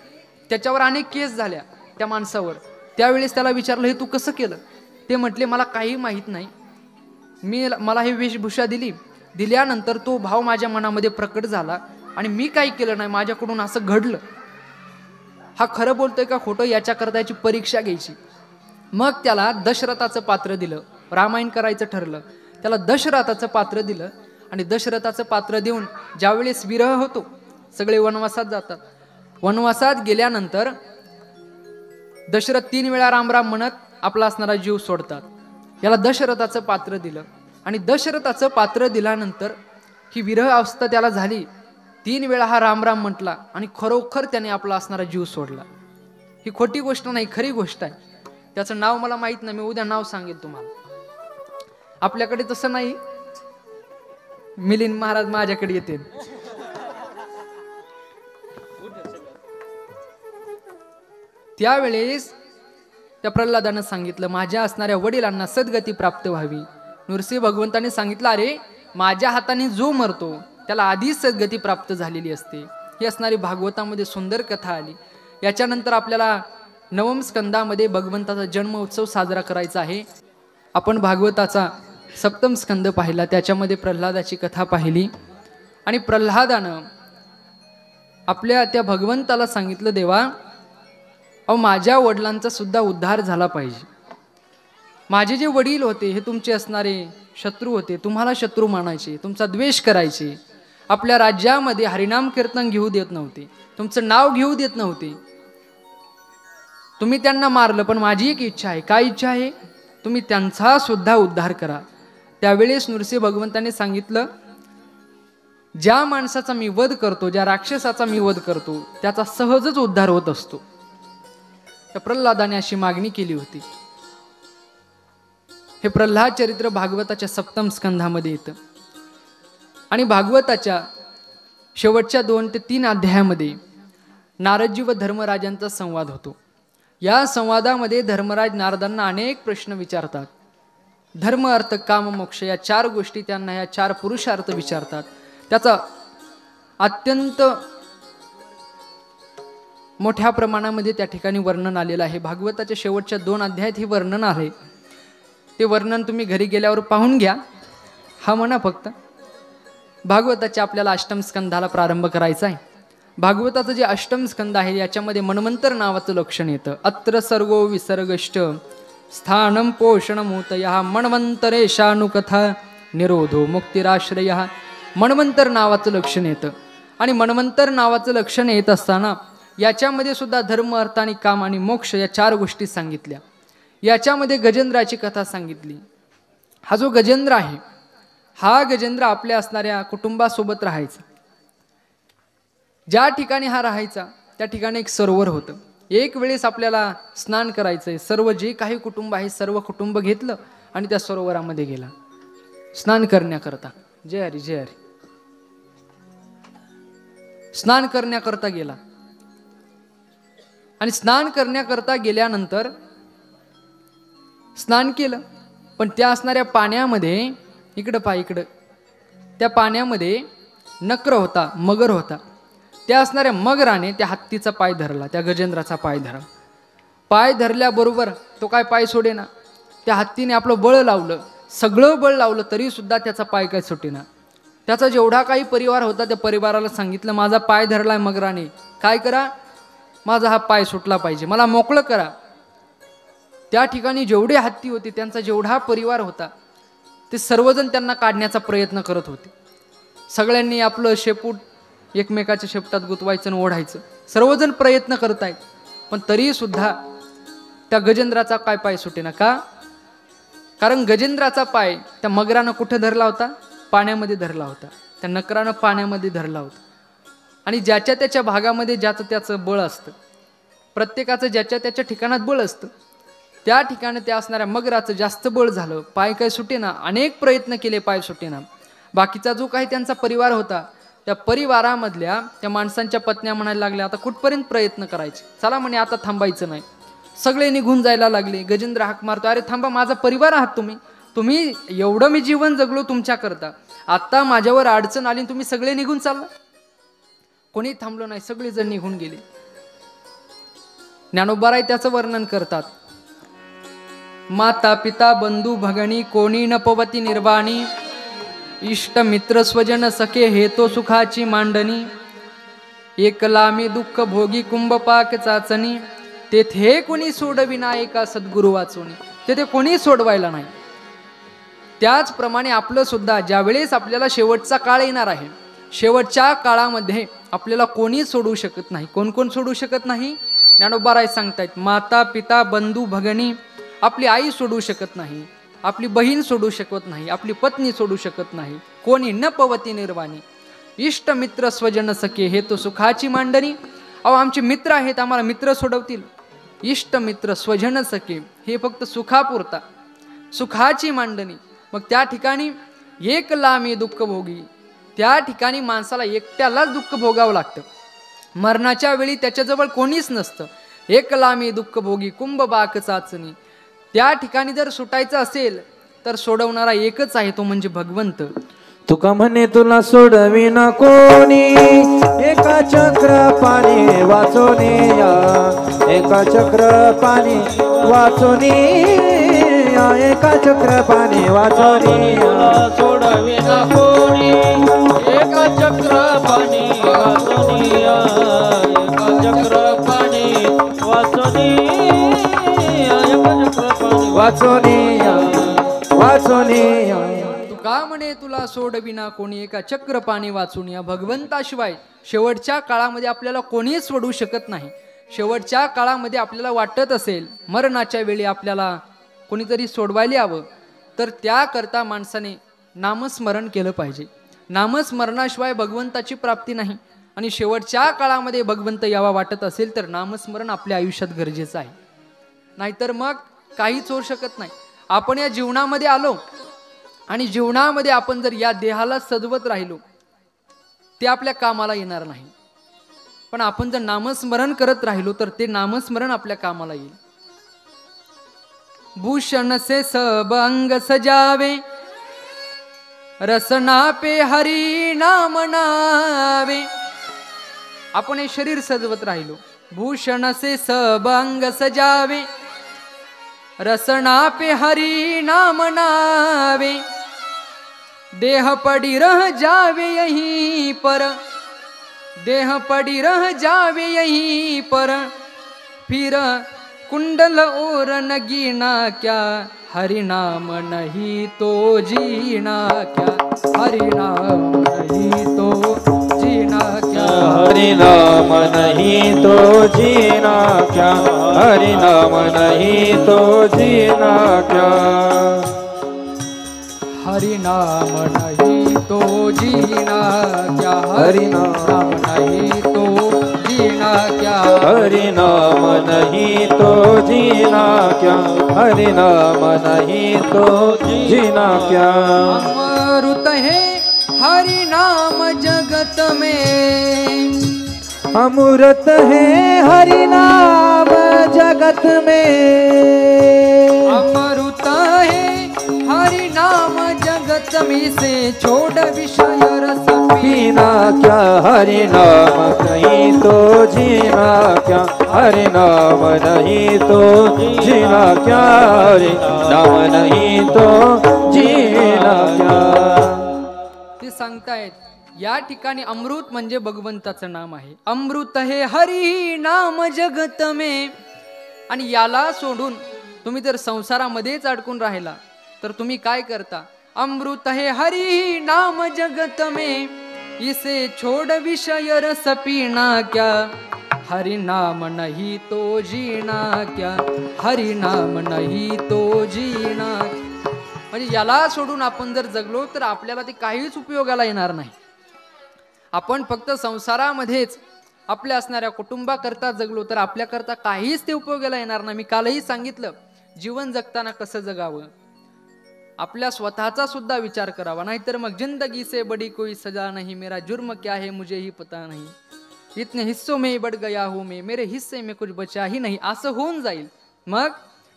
त्याच्यावर अनेक केस झाल्या त्या माणसावर. त्यावेळेस त्याला विचारलं, हे तू कसं केलं? ते म्हटले, मला काही माहीत नाही, मला हे वेशभूषा दिल्यानंतर तो भाव माझ्या मनामध्ये प्रकट झाला आणि मी काही केलं नाही, माझ्याकडून असं घडलं. हा खरं बोलतोय का खोटं याच्याकरता याची परीक्षा घ्यायची. मग त्याला दशरथाचं पात्र दिलं. रामायण करायचं ठरलं, त्याला दशरथाचं पात्र दिलं. आणि दशरथाचं पात्र देऊन ज्यावेळेस विरह होतो, सगळे वनवासात जातात. वनवासात गेल्यानंतर दशरथ 3 वेळा राम राम म्हणत आपला असणारा जीव सोडतात. याला दशरथाचं पात्र दिलं आणि दशरथाचं पात्र दिल्यानंतर ही विरह अवस्था त्याला झाली. 3 वेळा हा राम राम म्हटला आणि खरोखर त्याने आपला असणारा जीव सोडला. ही खोटी गोष्ट नाही, खरी गोष्ट आहे. त्याचं नाव मला माहित नाही, मी उद्या नाव सांगेल तुम्हाला. आपल्याकडे तसं नाही, मिलिंद महाराज माझ्याकडे येते. त्यावेळेस त्या प्रल्हादानं सांगितलं, माझ्या असणाऱ्या वडिलांना सद्गती प्राप्त व्हावी. नृसिंह भगवंताने सांगितलं, अरे माझ्या हाताने जो मरतो त्याला आधीच सद्गती प्राप्त झालेली असते. ही असणारी भागवतामध्ये सुंदर कथा आली. याच्यानंतर आपल्याला नवम स्कंदामध्ये भगवंताचा जन्म उत्सव साजरा करायचा आहे. आपण भागवताचा सप्तम स्कंद पाहिला, त्याच्यामध्ये प्रल्हादाची कथा पाहिली. आणि प्रल्हादानं आपल्या त्या भगवंताला सांगितलं, देवा अहो माझ्या वडिलांचा सुद्धा उद्धार झाला पाहिजे. माझे जे वडील होते हे तुमचे असणारे शत्रू होते, तुम्हाला शत्रू मानायचे, तुमचा द्वेष करायचे, आपल्या राज्यामध्ये हरिनाम कीर्तन घेऊ देत नव्हते, तुमचं नाव घेऊ देत नव्हते. तुम्ही त्यांना मारलं, पण माझी एक इच्छा आहे. काय इच्छा आहे? तुम्ही त्यांचा सुद्धा उद्धार करा. त्यावेळेस नृसिंह भगवंताने सांगितलं, ज्या माणसाचा मी वध करतो, ज्या राक्षसाचा मी वध करतो, त्याचा सहजच उद्धार होत असतो. त्या प्रल्हादाने अशी मागणी केली होती. हे प्रल्हाद चरित्र भागवताच्या सप्तम स्कंधामध्ये येतं. आणि भागवताच्या शेवटच्या 2 ते 3 अध्यायामध्ये नारदजी व धर्मराजांचा संवाद होतो. या संवादामध्ये धर्मराज नारदांना अनेक प्रश्न विचारतात. धर्म, अर्थ, काम, मोक्ष या 4 गोष्टी त्यांना, या 4 पुरुषार्थ विचारतात. त्याचा अत्यंत मोठ्या प्रमाणामध्ये त्या ठिकाणी वर्णन आलेलं आहे. भागवताच्या शेवटच्या 2 अध्यायात हे वर्णन आहे. ते वर्णन तुम्ही घरी गेल्यावर पाहून घ्या. हा म्हणा फक्त. भागवताच्या आपल्याला अष्टम स्कंधाला प्रारंभ करायचा आहे. भागवताचं जे अष्टम स्कंद आहे याच्यामध्ये मन्वंतर नावाचं लक्षण येतं. अत्र सर्गो विसर्गष्ट स्थानम पोषणमूतयः मन्वंतरेशानुकथा निरोधो मुक्तिराश्रयः. मन्वंतर नावाचं लक्षण येतं. आणि मन्वंतर नावाचं लक्षण येत असताना याच्यामध्ये सुद्धा धर्म, अर्थ आणि काम आणि मोक्ष या 4 गोष्टी सांगितल्या. याच्यामध्ये गजेंद्राची कथा सांगितली. हा जो गजेंद्र आहे, हा गजेंद्र आपल्या असणाऱ्या कुटुंबासोबत राहायचा. ज्या ठिकाणी हा राहायचा त्या ठिकाणी एक सरोवर होतं. एक वेळेस आपल्याला स्नान करायचंय, सर्व जे काही कुटुंब आहे सर्व कुटुंब घेतलं आणि त्या सरोवरामध्ये गेला स्नान करण्याकरता. जय हरी जय हरी. स्नान करण्याकरता गेला आणि स्नान करण्याकरता गेल्यानंतर स्नान केलं, पण त्या असणाऱ्या पाण्यामध्ये इकडं पहा इकडं, त्या पाण्यामध्ये नक्र होता, मगर होता. त्या असणाऱ्या मगराने त्या हत्तीचा पाय धरला, त्या गजेंद्राचा पाय धरला. पाय धरल्याबरोबर तो काय पाय सोडेना. त्या हत्तीने आपलं बळ लावलं, सगळं बळ लावलं, तरी सुद्धा त्याचा पाय काय सुटेना. त्याचा जेवढा काही परिवार होता त्या परिवाराला सांगितलं, माझा पाय धरलाय मगराने, काय करा, माझा हा पाय सुटला पाहिजे, मला मोकळं करा. त्या ठिकाणी जेवढे हत्ती होते, त्यांचा जेवढा परिवार होता, ते सर्वजण त्यांना काढण्याचा प्रयत्न करत होते. सगळ्यांनी आपलं शेपूट एकमेकाच्या शेपटात गुतवायचं आणि ओढायचं, सर्वजण प्रयत्न करत आहेत, पण तरी सुद्धा त्या गजेंद्राचा काय पाय सुटेना. का? कारण गजेंद्राचा पाय त्या मगरानं कुठे धरला होता? पाण्यामध्ये धरला होता. त्या नकरानं पाण्यामध्ये धरला होता. आणि ज्याच्या त्याच्या भागामध्ये ज्याचं त्याचं बळ असतं, प्रत्येकाचं ज्याच्या त्याच्या ठिकाणात बळ असतं, त्या ठिकाणी त्या असणाऱ्या मगराचं जास्त बळ झालं, पाय काय सुटेना. अनेक प्रयत्न केले, पाय सुटेना. बाकीचा जो काही त्यांचा परिवार होता, त्या परिवारामधल्या त्या माणसांच्या पत्न्या म्हणायला लागल्या, आता कुठपर्यंत प्रयत्न करायचे, चला म्हणे आता थांबायचं नाही. सगळे निघून जायला लागले. गजेंद्र हाक मारतो, अरे थांबा, माझा परिवार आहात तुम्ही एवढं मी जीवन जगलो तुमच्याकरता, आता माझ्यावर अडचण आली तुम्ही सगळे निघून चालला. कोणी थांबलो नाही, सगळेजण निघून गेले. ज्ञानोबाराय त्याचं वर्णन करतात, माता पिता बंधू भगणी कोणी न पवती निर्वाणी, इष्ट मित्र स्वजन सखे हेतो सुखाची मांडणी, एकला मी दुःख भोगी कुंभपाक चाचणी, तेथे कोणी सोडविना एका सद्गुरु वाचोनी. तेथे कोणी सोडवायला नाही. त्याचप्रमाणे आपलं सुद्धा ज्यावेळेस आपल्याला शेवटचा काळ येणार आहे, शेवटच्या काळामध्ये आपल्याला कोणी सोडू शकत नाही. कोण कोण सोडू शकत नाही? ज्ञानोबाराय सांगतायत, माता पिता बंधू भगणी, आपली आई सोडू शकत नाही, आपली बहीण सोडू शकत नाही, आपली पत्नी सोडू शकत नाही. कोणी न पवती निर्वाणी, इष्ट मित्र स्वजन सखे हे तो सुखाची मांडणी. अहो आमचे मित्र आहेत, आम्हाला मित्र सोडवतील. इष्ट मित्र स्वजन सखे हे फक्त सुखापुरता, सुखाची मांडणी. मग त्या ठिकाणी एकला मी दुःख भोगी, त्या ठिकाणी माणसाला एकट्यालाच दुःख भोगावं लागतं. मरणाच्या वेळी त्याच्याजवळ कोणीच नसतं. एकला मी दुःख भोगी कुंभबाक चाचणी. त्या ठिकाणी जर सुटायचं असेल तर सोडवणारा एकच आहे, तो म्हणजे भगवंत. तुका म्हणे तुला सोडविना कोणी, एका चक्र पाणी वाचोनी या, एका चक्र पाणी वाचोनी या, एका चक्र पाणी वाचोनी या, सोडविना कोणी, एका चक्र पाणी वाचोनी या, एका चक्र पाणी वाचोनी या, एका चक्र पाणी वाचोनी या, वाचोनी या. का म्हणे तुला सोडविना कोणी, एका चक्र पाणी वाचून या. भगवंताशिवाय शेवटच्या काळामध्ये आपल्याला कोणीच सोडू शकत नाही. शेवटच्या काळामध्ये आपल्याला वाटत असेल मरणाच्या वेळी आपल्याला कोणीतरी सोडवायला यावं, तर त्याकरता माणसाने नामस्मरण केलं पाहिजे. नामस्मरणाशिवाय भगवंताची प्राप्ती नाही. आणि शेवटच्या काळामध्ये भगवंत यावा वाटत असेल तर नामस्मरण आपल्या आयुष्यात गरजेचं आहे. नाहीतर मग काहीच होऊ शकत नाही. आपण या जीवनामध्ये आलो आणि जीवनामध्ये आपण जर या देहाला सजवत राहिलो, ते आपल्या कामाला येणार नाही. पण आपण जर नामस्मरण करत राहिलो तर ते नामस्मरण आपल्या कामाला येईल. भूषण से सब अंग सजावे, रसना पे हरी नाम नावे. आपण हे शरीर सजवत राहिलो, भूषण से सब अंग सजावे, रसना पे हरी नाम नावे, देह पड़ी रह जावे यहीं पर, देह पड़ी रह जावे यहीं पर, फिर कुंडल और न गीना क्या, हरि नाम नहीं तो जीना क्या, हरि नाम नहीं तो जीना क्या, हरि नाम नहीं तो जीना क्या, हरि नाम नहीं तो जीना क्या. हरि नाम नहीं तो जीना क्या, हरि नाम नहीं तो जीना क्या, हरि नाम नहीं तो जीना क्या, हरि नाम नहीं तो जीना क्या। अमृत है हरि नाम जगत में, अमृत है हरि नाम जगत में, अमृत है हरि नाम जगत में, से छोड़ विषय रस पीना क्या, हरि नाम नहीं तो जीना क्या, हरि नाम नहीं तो जीना क्या, हरि नाम नहीं तो जीना क्या। ते सांगतायत या ठिकाणी अमृत म्हणजे भगवंताचं नाम आहे. अमृत हे हरी नाम जगत में. आणि याला सोडून तुम्ही जर संसारामध्येच अडकून राहिला तर तुम्ही काय करता. अमृत हे हरी नाम जगत में, इसे छोड़ विषय रस पीना क्या, हरि नाम नहीं तो जीना क्या, हरि नाम नहीं तो जीना. म्हणजे याला सोडून आपण जर जगलो तर आपल्याला ते काहीच उपयोगाला येणार नाही. आपण फक्त संसारामध्येच आपल्या असणाऱ्या कुटुंबाकरता जगलो तर आपल्याकरता काहीच ते उपयोगाला येणार नाही. मी कालही सांगितलं जीवन जगताना कसं जगावं, आपल्या स्वतःचा सुद्धा विचार करावा. नाहीतर मग जिंदगी से बड़ी कोई सजा नहीं, मेरा जुर्म क्या है मुझे ही पता नहीं, इतने हिस्सों में बढ़ गया हूं मैं, मेरे हिस्से में कुछ बचा ही नहीं, असं होऊन जाईल. मग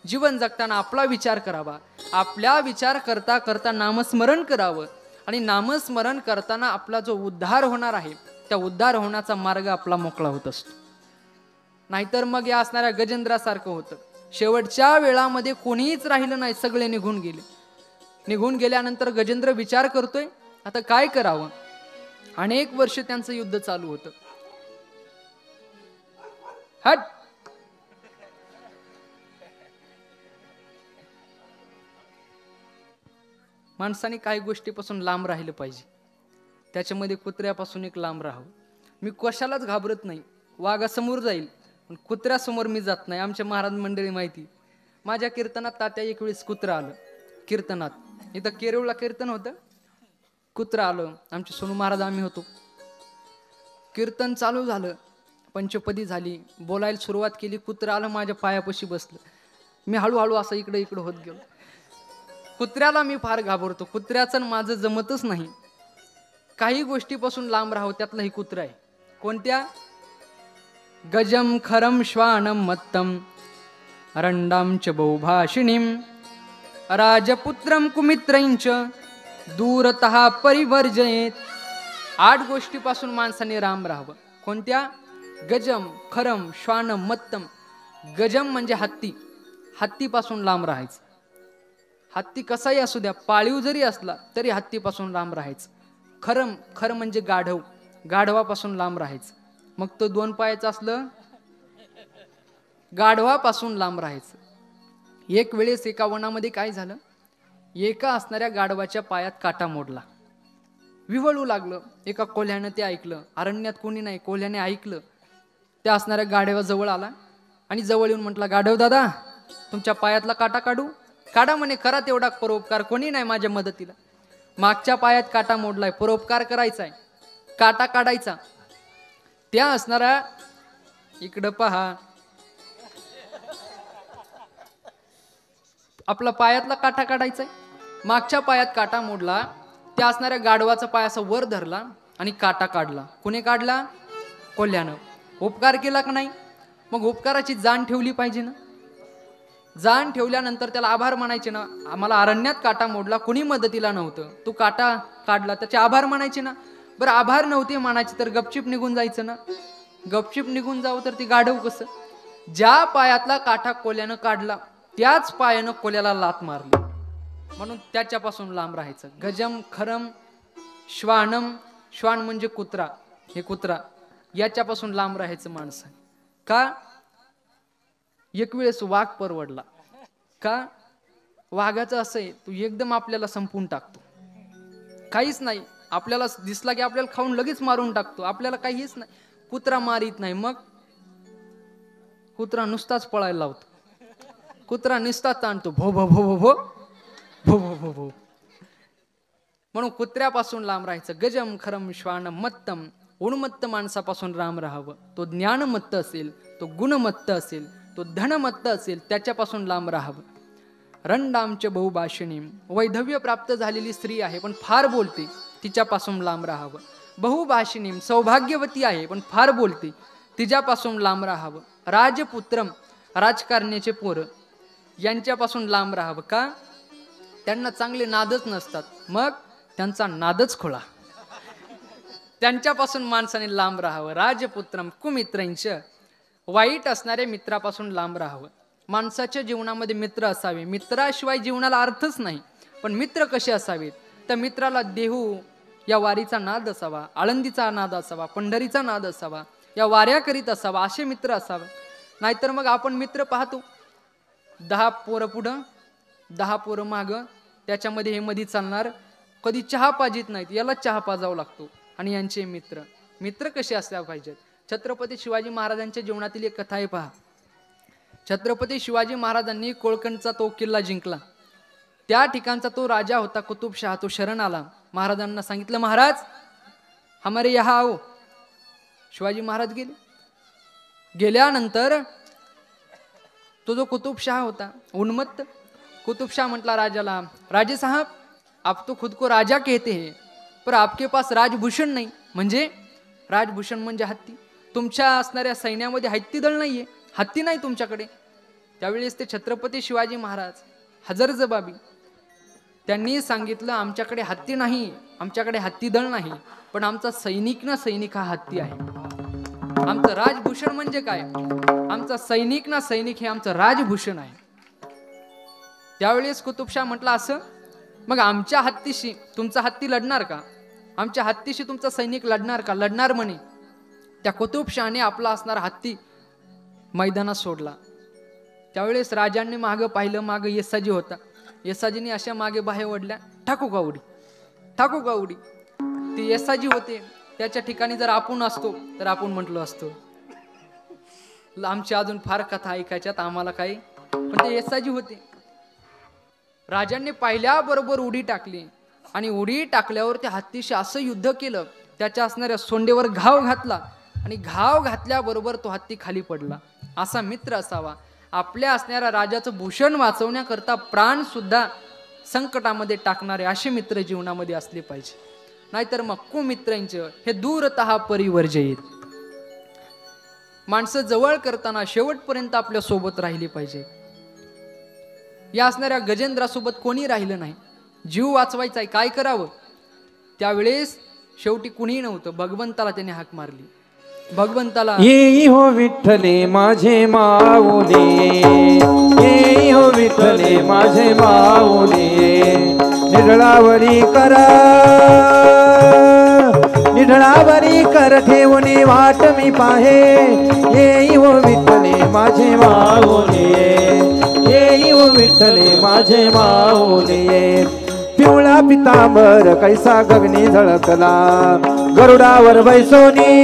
जीवन जगताना आपला विचार करावा. आपल्या विचार करता करता नामस्मरण करावं. आणि नामस्मरण करताना आपला जो उद्धार होणार आहे त्या उद्धार होण्याचा मार्ग आपला मोकळा होत असतो. नाहीतर मग या असणाऱ्या गजेंद्रासारखं होतं. शेवटच्या वेळामध्ये कोणीच राहिलं नाही, सगळे निघून गेले. निघून गेल्यानंतर गजेंद्र विचार करतोय आता काय करावं. अनेक वर्ष त्यांचं युद्ध चालू होतं. हट माणसाने काही गोष्टीपासून लांब राहिलं पाहिजे. त्याच्यामध्ये कुत्र्यापासून एक लांब राहावं. मी कशालाच घाबरत नाही. वाघासमोर जाईल पण कुत्र्यासमोर मी जात नाही. आमच्या महाराज मंडळी माहिती, माझ्या कीर्तनात तात्या एक वेळेस कुत्रा आलं. कीर्तनात इथं केरळला कीर्तन होतं, कुत्रा आलं. आमचे सोनू महाराज आम्ही होतो. कीर्तन चालू झालं, पंचपदी झाली, बोलायला सुरुवात केली. कुत्रा आलं माझ्या पायापाशी बसलं. मी हळूहळू असं इकडे इकडे होत गेलो. कुत्र्याला मी फार घाबरतो. कुत्र्याचं माझं जमतच नाही. काही गोष्टीपासून लांब राहावं, त्यातला ही कुत्रा आहे. कोणत्या. गजम खरम श्वानम मत्तम रंडाम च बहुभाषिणीम राजपुत्रम कुमित्रंच दूरतः परिवर्जयेत. 8 गोष्टीपासून माणसाने राम राहावं. कोणत्या. गजम खरम श्वानम मत्तम. गजम म्हणजे हत्ती. हत्तीपासून लांब राहायचं. हत्ती कसाही असू द्या, पाळीव जरी असला तरी हत्तीपासून लांब राहायचं. खरम, खर म्हणजे गाढव, गाढवापासून लांब राहायचं. मग तो 2 पायाचं असलं गाढवापासून लांब राहायचं. एक वेळेस एका वनामध्ये काय झालं, एका असणाऱ्या गाढवाच्या पायात काटा मोडला. विवळू लागलं. एका कोल्ह्यानं ते ऐकलं. अरण्यात कोणी नाही, कोल्ह्याने ऐकलं. त्या असणाऱ्या गाढवाजवळ आला आणि जवळ येऊन म्हटला, गाढव दादा तुमच्या पायातला काटा काढू. काढा म्हणे. करा तेवढा परोपकार, कोणी नाही माझ्या मदतीला. मागच्या पायात काटा मोडलाय, परोपकार करायचाय, काटा काढायचा. त्या असणारा इकडं पहा, आपला पायातला काटा काढायचाय. मागच्या पायात काटा मोडला. त्या असणाऱ्या गाढवाचा पाय असा वर धरला आणि काटा काढला. कुणी काढला. कोल्ह्यानं. उपकार केला का नाही. मग उपकाराची जाण ठेवली पाहिजे ना. जाण ठेवल्यानंतर त्याला आभार मानायचे ना. आम्हाला अरण्यात काटा मोडला, कुणी मदतीला नव्हतं, तू काटा काढला, त्याचे आभार मानायचे ना. बरं आभार नव्हते मानायचे तर गपचिप निघून जायचं ना. गपचिप निघून जावं तर ती गाढव कसं. ज्या पायातला काटा कोल्यानं काढला त्याच पायानं कोल्याला लात मारली. म्हणून त्याच्यापासून लांब राहायचं. गजम खरम श्वानम. श्वान म्हणजे कुत्रा. हे कुत्रा, याच्यापासून लांब राहायचं माणसं. का. एक वेळेस वाघ परवडला. का. वाघाचं असं आहे, तू एकदम आपल्याला संपून टाकतो. काहीच नाही, आपल्याला दिसला की आपल्याला खाऊन लगेच मारून टाकतो. आपल्याला काहीच नाही. कुत्रा मारित नाही. मग कुत्रा नुसताच पळायला लावतो. कुत्रा नुसताच ताणतो. भो भो भो भो भो भो भो भो भो. म्हणून कुत्र्यापासून लांब राहायचं. गजम खरम श्वान मत्तम, उन्मत्त माणसापासून राम राहावं. तो ज्ञानमत्त असेल, तो गुणमत्त असेल, तो धनमत्त असेल, त्याच्यापासून लांब राहावं. रंडामच्या बहुभाषिणी, वैधव्य प्राप्त झालेली स्त्री आहे पण फार बोलते, तिच्यापासून लांब राहावं. बहुभाषिणी, सौभाग्यवती आहे पण फार बोलते, तिच्यापासून लांब राहावं. राजपुत्रम, राजकारण्याचे पोरं, यांच्यापासून लांब राहावं. का? त्यांना चांगले नादच नसतात, मग त्यांचा नादच खोळा. त्यांच्यापासून माणसाने लांब राहावं. राजपुत्रम कुमित्रांच, वाईट असणाऱ्या मित्रापासून लांब राहावं. माणसाच्या जीवनामध्ये मित्र असावे, मित्राशिवाय जीवनाला अर्थच नाही. पण मित्र कसे असावेत? त्या मित्राला देहू या वारीचा नाद असावा, आळंदीचा नाद असावा, पंढरीचा नाद असावा, या वाऱ्या करीत असावा, असे मित्र असावे. नाहीतर मग आपण मित्र पाहतो 10 पोरं पुढं 10 पोरं मागं, त्याच्यामध्ये हे मधी चालणार, कधी चहा पाजीत नाहीत, याला चहा पाजावा लागतो. आणि यांचे मित्र, मित्र कसे असल्या पाहिजेत? छत्रपती शिवाजी महाराजांच्या जीवनातील एक कथा आहे पहा. छत्रपती शिवाजी महाराजांनी कोळकणचा तो किल्ला जिंकला. त्या ठिकाणचा तो राजा होता कुतुबशहा, तो शरण आला. महाराजांना सांगितलं, महाराज हमारे यहाँ आओ. शिवाजी महाराज गेले. गेल्यानंतर तो जो कुतुबशहा होता उन्मत्त, कुतुबशहा म्हटला राजाला, राजे साहब आप तो खुद को राजा कहते हैं पर आपके पास राजभूषण नाही. म्हणजे राजभूषण म्हणजे हत्ती. तुमच्या असणाऱ्या सैन्यामध्ये हत्ती दळ नाहीये, हत्ती नाही तुमच्याकडे. त्यावेळेस ते छत्रपती शिवाजी महाराज हजरजबाबी त्यांनी सांगितलं, आमच्याकडे हत्ती नाही, आमच्याकडे हत्ती दळ नाही, पण आमचा सैनिक ना सैनिक हा हत्ती आहे. आमचं राजभूषण म्हणजे काय? आमचा सैनिक ना सैनिक हे आमचं राजभूषण आहे. त्यावेळेस कुतुबशहा म्हटला, असं मग आमच्या हत्तीशी तुमचा हत्ती लढणार का? आमच्या हत्तीशी तुमचा सैनिक लढणार का? लढणार म्हणे. त्या कुतुबशहाने आपला असणारा हत्ती मैदानात सोडला. त्यावेळेस राजांनी मागं पाहिलं, मागं येसाजी होता. येसाजीने अशा मागे बाहेर ओढल्या, ठाकू का उडी, ठाकू का उडी. ते येसाजी होते. त्याच्या ठिकाणी जर आपण असतो तर आपण म्हटलो असतो, आमची अजून फार कथा ऐकायच्यात आम्हाला काही, पण ते येसाजी होते. राजांनी पाहिल्याबरोबर उडी टाकली आणि उडी टाकल्यावर त्या हत्तीशी असं युद्ध केलं, त्याच्या असणाऱ्या सोंडेवर घाव घातला आणि घाव घातल्याबरोबर तो हत्ती खाली पडला. असा मित्र असावा. आपल्या असणाऱ्या राजाचं भूषण वाचवण्याकरता प्राण सुद्धा संकटामध्ये टाकणारे असे मित्र जीवनामध्ये असले पाहिजे. नाहीतर मग कुमित्रांचं हे दूरतः परिवर्जयित. माणसं जवळ करताना शेवटपर्यंत आपल्या सोबत राहिली पाहिजे. या असणाऱ्या गजेंद्रासोबत कोणी राहिलं नाही. जीव वाचवायचा आहे, काय करावं? त्यावेळेस शेवटी कुणी नव्हतं, भगवंताला त्याने हाक मारली. भगवंताला, येई हो विठ्ठले माझे माऊली, येई हो विठ्ठले माझे माऊली, निढळावरी करा, निढळावरी कर ठेवणे वाट मी पाहे. येई हो विठ्ठले माझे माऊली, येई हो विठ्ठले माझे माऊली. पिवळा पितांबर कैसा गगनी झळकला, गरुडावर बैसोनी,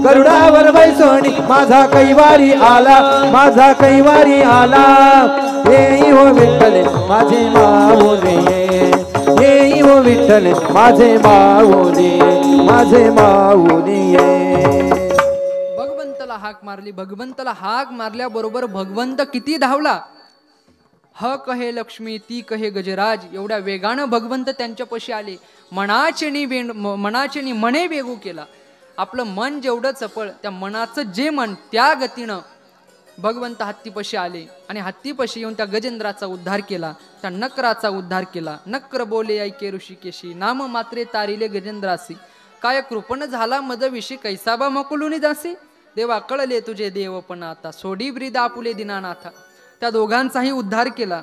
गरुडावर बैसोनी माझा कैवारी आला, माझा कैवारी आला. येई हो विठ्ठले माझे माऊली, येई हो विठ्ठले माझे माऊली, माझे माऊली. भगवंताला हाक मारली. भगवंताला हाक मारल्याबरोबर भगवंत किती धावला. ह कहे लक्ष्मी ती कहे गजराज, एवढ्या वेगानं भगवंत त्यांच्यापाशी आले. मनाचे मने वेगू केला. आपलं मन जेवढं चपळ, त्या मनाचं जे मन त्या गतीनं भगवंत हत्तीपाशी आले आणि हत्तीपाशी येऊन त्या गजेंद्राचा उद्धार केला, त्या नकराचा उद्धार केला. नक्र बोले ऐके ऋषिकेशी, नाम मात्रे तारिले गजेंद्रासी, काय कृपण झाला मद विषय कैसाबा मकुलुनी जासी. देवा कळले तुझे देव पण आता, सोडी ब्रीद आपुले दिनानाथा. त्या दोघांचाही उद्धार केला.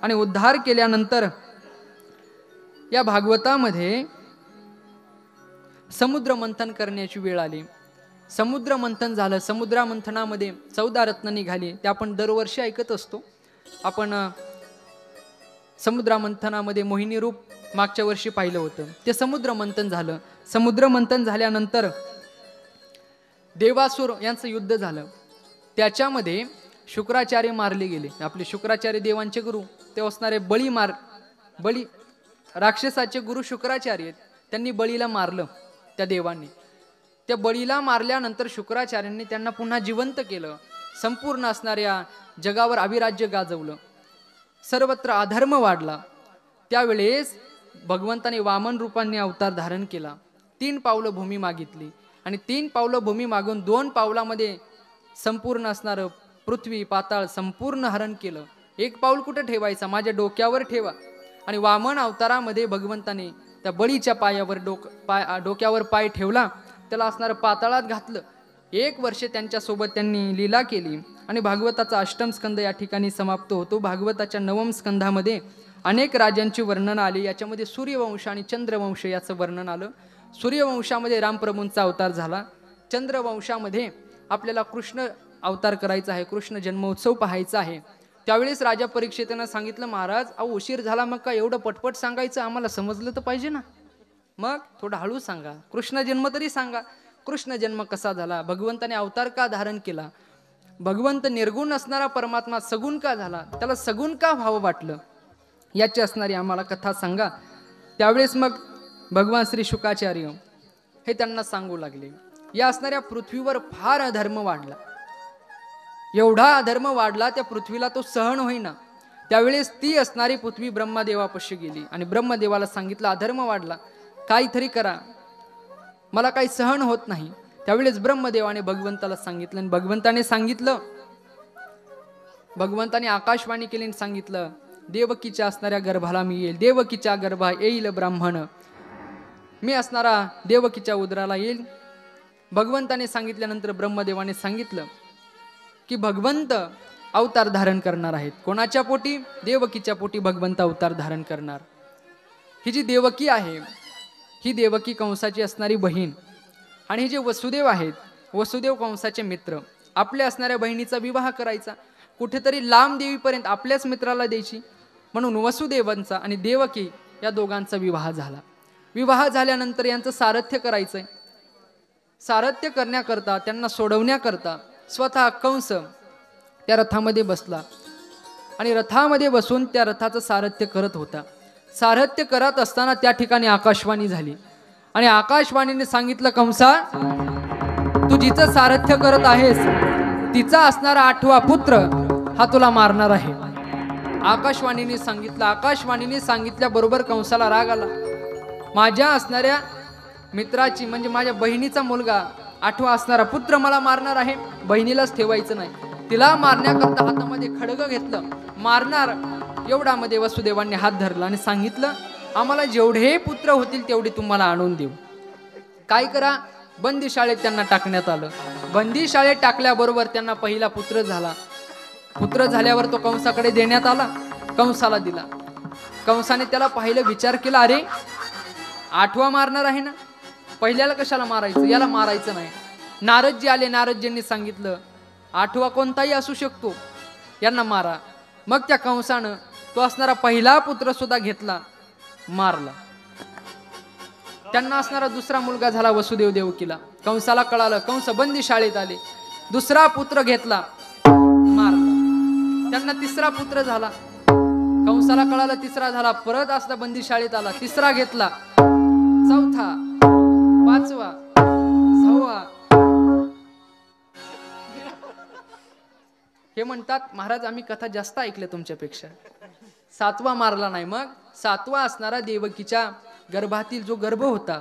आणि उद्धार केल्यानंतर या भागवतामध्ये समुद्र मंथन करण्याची वेळ आली. समुद्र मंथन झालं. समुद्र मंथनामध्ये 14 रत्न निघाली. ते आपण दरवर्षी ऐकत असतो. आपण समुद्र मंथनामध्ये मोहिनी रूप मागच्या वर्षी पाहिलं होतं. ते समुद्र मंथन झालं. समुद्र मंथन झाल्यानंतर देवासुर यांचं युद्ध झालं. त्याच्यामध्ये शुक्राचार्य मारले गेले. आपले शुक्राचार्य देवांचे गुरु ते असणारे बळी राक्षसाचे गुरु शुक्राचार्य आहेत, त्यांनी बळीला मारलं त्या देवांनी. त्या बळीला मारल्यानंतर शुक्राचार्यांनी त्यांना पुन्हा जिवंत केलं. संपूर्ण असणाऱ्या जगावर अभिराज्य गाजवलं. सर्वत्र अधर्म वाढला. त्यावेळेस भगवंताने वामन रूपाने अवतार धारण केला. 3 पावलं भूमी मागितली आणि 3 पावलं भूमी मागून 2 पावलामध्ये संपूर्ण असणारं पृथ्वी पाताळ संपूर्ण हरण केलं. 1 पाऊल कुठे ठेवायचा, माझ्या डोक्यावर ठेवा. आणि वामन अवतारामध्ये भगवंताने त्या बळीच्या पायावर डोक्यावर पाय ठेवला, त्याला असणारं पाताळात घातलं. 1 वर्ष त्यांच्यासोबत त्यांनी लीला केली. आणि भागवताचा 8म स्कंद या ठिकाणी समाप्त होतो. भागवताच्या 9म स्कंधामध्ये अनेक राजांची वर्णन आली. याच्यामध्ये सूर्यवंश आणि चंद्रवंश याचं वर्णन आलं. सूर्यवंशामध्ये रामप्रभूंचा अवतार झाला. चंद्रवंशामध्ये आपल्याला कृष्ण अवतार करायचा आहे, कृष्ण जन्मोत्सव पाहायचा आहे. त्यावेळेस राजा परीक्षितांना सांगितलं, महाराज अहो उशीर झाला, मग का एवढं पटपट सांगायचं, आम्हाला समजलं तर पाहिजे ना, मग थोडं हळू सांगा, कृष्ण जन्म तरी सांगा. कृष्ण जन्म कसा झाला, भगवंताने अवतार का धारण केला, भगवंत निर्गुण असणारा परमात्मा सगुण का झाला, त्याला सगुण का व्हावं वाटलं, याची असणारी आम्हाला कथा सांगा. त्यावेळेस मग भगवान श्री शुकाचार्य हे त्यांना सांगू लागले. या असणाऱ्या पृथ्वीवर फार अधर्म वाढला. एवढा अधर्म वाढला त्या पृथ्वीला तो सहन होईना. त्यावेळेस ती असणारी पृथ्वी ब्रह्मदेवापाशी गेली आणि ब्रह्मदेवाला सांगितलं, अधर्म वाढला, काहीतरी करा, मला काही सहन होत नाही. त्यावेळेस ब्रह्मदेवाने भगवंताला सांगितलं आणि भगवंताने आकाशवाणी केली आणि सांगितलं, देवकीच्या असणाऱ्या गर्भाला मी येईल, देवकीच्या गर्भा येईल ब्राह्मण, मी असणारा देवकीच्या उदराला येईल. भगवंताने सांगितल्यानंतर ब्रह्मदेवाने सांगितलं की भगवंत अवतार धारण करणार आहेत. कोणाच्या पोटी? देवकीच्या पोटी भगवंत अवतार धारण करणार. ही जी देवकी आहे, ही देवकी कंसाची असणारी बहीण, आणि हे जे वसुदेव आहेत, वसुदेव कंसाचे मित्र, आपल्या असणाऱ्या बहिणीचा विवाह करायचा, कुठेतरी लांब देवीपर्यंत आपल्याच मित्राला द्यायची, म्हणून वसुदेवांचा आणि देवकी या दोघांचा विवाह झाला. विवाह झाल्यानंतर यांचं सारथ्य करायचंय. सारथ्य करण्याकरता, त्यांना सोडवण्याकरता स्वतः कंस त्या रथामध्ये बसला आणि रथामध्ये बसून त्या रथाचं सारथ्य करत होता. सारथ्य करत असताना त्या ठिकाणी आकाशवाणी झाली आणि आकाशवाणीने सांगितलं, कंसा तू जिचं सारथ्य करत आहेस तिचा असणारा 8वा पुत्र हा तुला मारणार आहे. आकाशवाणीने सांगितलं. आकाशवाणीने सांगितल्याबरोबर कंसाला राग आला. माझ्या असणाऱ्या मित्राची म्हणजे माझ्या बहिणीचा मुलगा 8वा असणारा पुत्र मला मारणार आहे, बहिणीलाच ठेवायचं नाही, तिला मारण्याकरता हातामध्ये खडग घेतलं, मारणार एवढ्यामध्ये वसुदेवांनी हात धरला आणि सांगितलं, आम्हाला जेवढे पुत्र होतील तेवढे तुम्हाला आणून देऊ. काय करा? बंदीशाळेत त्यांना टाकण्यात आलं. बंदीशाळेत टाकल्याबरोबर त्यांना पहिला पुत्र झाला. पुत्र झाल्यावर तो कंसाकडे देण्यात आला, कंसाला दिला. कंसाने त्याला पाहिलं, विचार केला, अरे 8वा मारणार आहे ना, पहिल्याला कशाला मारायचं, याला मारायचं नाही. नारदजी आले, नारदजींनी सांगितलं 8वा कोणताही असू शकतो, यांना मारा. मग त्या कंसानं तो असणारा पहिला पुत्र सुद्धा घेतला, मारला. त्यांना असणारा दुसरा मुलगा झाला वसुदेव देवकीला. कंसाला कळालं, कंस बंदी शाळेत आले, दुसरा पुत्र घेतला, मारला. त्यांना तिसरा पुत्र झाला, कंसाला कळालं, तिसरा झाला, परत असला बंदी शाळेत आला, तिसरा घेतला, चौथा, 5वा, 6वा. हे म्हणतात, महाराज आम्ही कथा जास्त ऐकल्या तुमच्यापेक्षा. 7वा मारला नाही. मग 7वा असणारा देवकीच्या गर्भातील जो गर्भ होता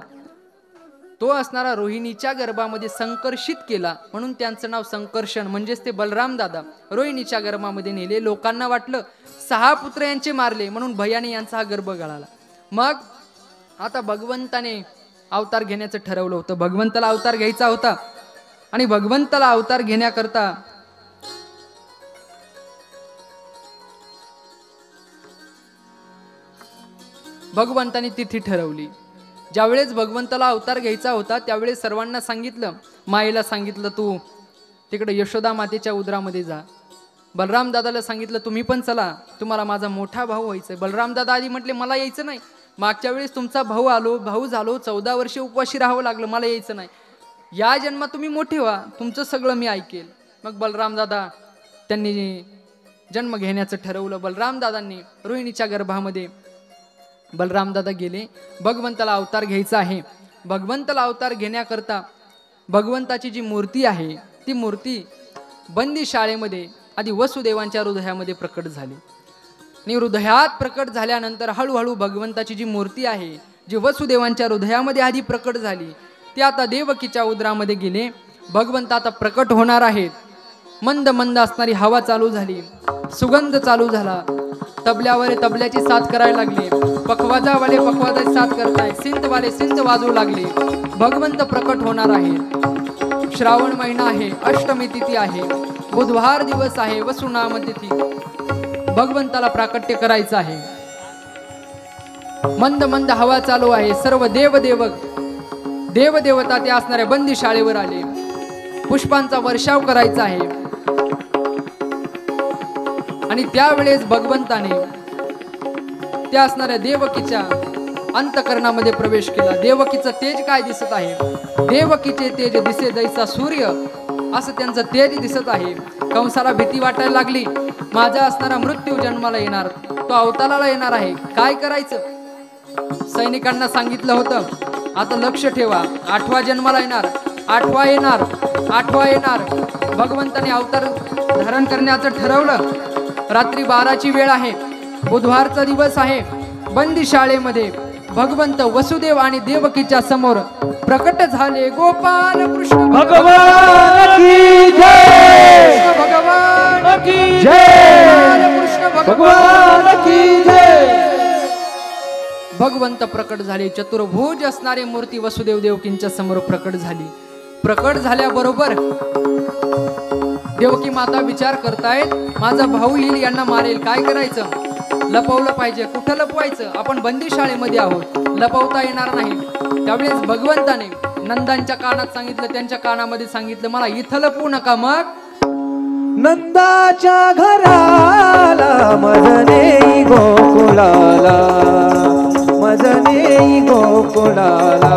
तो असणारा रोहिणीच्या गर्भामध्ये संकर्षित केला, म्हणून त्यांचं नाव संकर्षण, म्हणजेच ते बलराम दादा रोहिणीच्या गर्भामध्ये नेले. लोकांना वाटलं 6 पुत्र यांचे मारले, म्हणून भयाने यांचा हा गर्भ गळाला. मग आता भगवंताने अवतार घेण्याचं ठरवलं होतं. भगवंताला अवतार घ्यायचा होता आणि भगवंताला अवतार घेण्याकरता भगवंताने तिथी ठरवली. ज्यावेळेस भगवंताला अवतार घ्यायचा होता त्यावेळेस सर्वांना सांगितलं, मायेला सांगितलं तू तिकडे यशोदा मातेच्या उदरामध्ये जा. बलराम दादाला सांगितलं तुम्ही पण चला, तुम्हाला माझा मोठा भाऊ व्हायचंय. बलराम दादा आधी म्हटले मला यायचं नाही, मागच्या वेळेस तुमचा भाऊ झालो, 14 वर्षे उपवाशी राहावं लागलं, मला यायचं नाही, या जन्मात तुम्ही मोठे व्हा, तुमचं सगळं मी ऐकेल. मग बलराम दादा त्यांनी जन्म घेण्याचं ठरवलं. बलराम दादांनी रोहिणीच्या गर्भामध्ये बलरामदादा गेले. भगवंताला अवतार घ्यायचा आहे. भगवंताला अवतार घेण्याकरता भगवंताची जी मूर्ती आहे ती मूर्ती बंदी शाळेमध्ये आधी वसुदेवांच्या हृदयामध्ये प्रकट झाली. आणि हृदयात प्रकट झाल्यानंतर हळूहळू भगवंताची जी मूर्ती आहे जी वसुदेवांच्या हृदयामध्ये आधी प्रकट झाली ती आता देवकीच्या उदरामध्ये गेले. भगवंत आता प्रकट होणार आहेत. मंद मंद असणारी हवा चालू झाली. सुगंध चालू झाला. तबल्यावाले तबल्याची साथ करायला लागले. पखवाजावाले पखवाजाची साथ करताय. सिंतवाले सिंत वाजवू लागले. भगवंत प्रकट होणार आहे. श्रावण महिना आहे. अष्टमी तिथी आहे. बुधवार दिवस आहे. वसुनाम तिथी. भगवंताला प्राकट्य करायचं आहे. मंद मंद हवा चालू आहे. सर्व देवदेवता ते असणाऱ्या बंदी शाळेवर आले. पुष्पांचा वर्षाव करायचा आहे. आणि त्यावेळेस भगवंताने त्या असणाऱ्या देवकीच्या अंतकरणामध्ये प्रवेश केला. देवकीचं तेज काय दिसत आहे? देवकीचे तेज दिसे दैसा सूर्य, असं त्यांचं तेज दिसत आहे. कंसाला भीती वाटायला लागली. माझा असणारा मृत्यू जन्माला येणार, तो अवताराला येणार आहे. काय करायचं? सैनिकांना सांगितलं होतं आता लक्ष ठेवा. 8वा जन्माला येणार, 8वा येणार, 8वा येणार. भगवंताने अवतार धारण करण्याचं ठरवलं. रात्री 12ची वेळ आहे. बुधवारचा दिवस आहे. बंदी शाळेमध्ये भगवंत वसुदेव आणि देवकीच्या समोर प्रकट झाले. गोपाल कृष्ण भगवान की जय, भगवान की जय, कृष्ण भगवान की जय. भगवंत प्रकट झाले. चतुर्भुज असणारी मूर्ती वसुदेव देवकींच्या समोर प्रकट झाली. प्रकट झाल्याबरोबर देवकी माता विचार करतायत माझा भाऊ येईल, यांना मारेल. काय करायचं? लपवलं पाहिजे. कुठं लपवायचं? आपण बंदी शाळेमध्ये आहोत, लपवता येणार नाही. त्यावेळेस भगवंताने नंदांच्या कानात सांगितलं, त्यांच्या कानामध्ये सांगितलं मला इथं लपवू नका. मग नंदाच्या घराला मजने गोकुळाला, मजने गोकुळाला,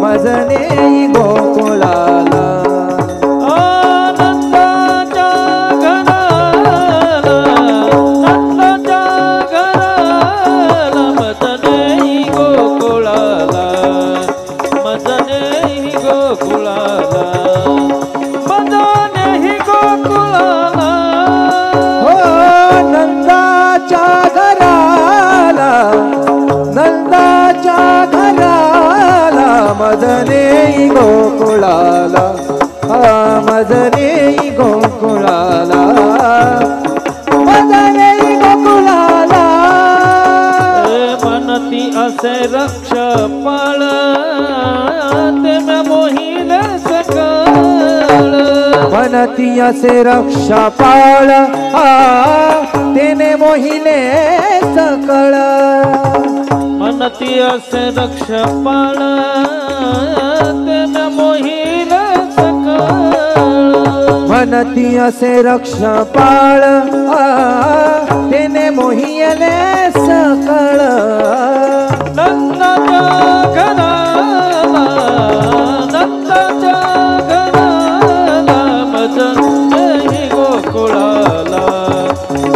मजने गोकुळाला. मजने गोकुळाला, मजने गोकुळाला, मजने गोकुळाला. म्हणती असे रक्ष पाळ ते मोहिल सकळ. म्हणती असे रक्षा पाळ तेने मोहिले सकळ. म्हणती असे रक्ष पाळ ते मोहिल सकळ. म्हणती असे रक्षा पाळ तेने मोहिले सकळ. नंदाच्या घराला, नंदाच्या घराला, मजने गोकुळाला,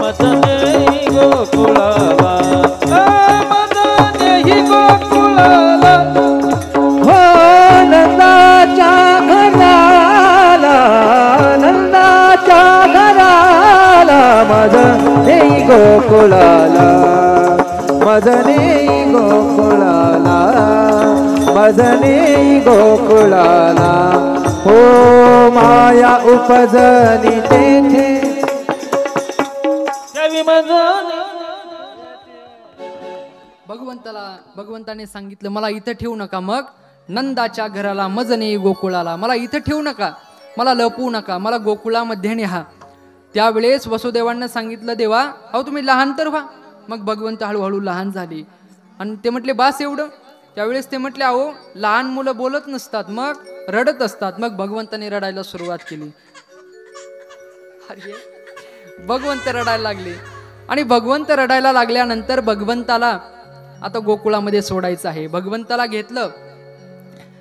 मजने गोकुळाला, मजने गोकुळाला. हो नंदाच्या घराला, नंदाच्या घराला, मजने गोकुळाला, मजने गोकुळाला, मजने गोकुळाला. हो माया उपजली तेथे भगवंताने सांगितलं मला इथं ठेवू नका. मग नंदाच्या घराला, मजने गोकुळाला, मला इथं ठेवू नका, मला लपवू नका, मला गोकुळामध्ये न्या. त्यावेळेस वसुदेवांना सांगितलं देवा अहो तुम्ही लहान तर व्हा. मग भगवंत हळूहळू लहान झाले आणि ते म्हटले बास एवढं. त्यावेळेस ते म्हटले अहो लहान मुलं बोलत नसतात, मग रडत असतात. मग भगवंताने रडायला सुरुवात केली. अरे भगवंत रडायला लागले आणि भगवंत रडायला लागल्यानंतर भगवंताला आता गोकुळामध्ये सोडायचं आहे. भगवंताला घेतलं,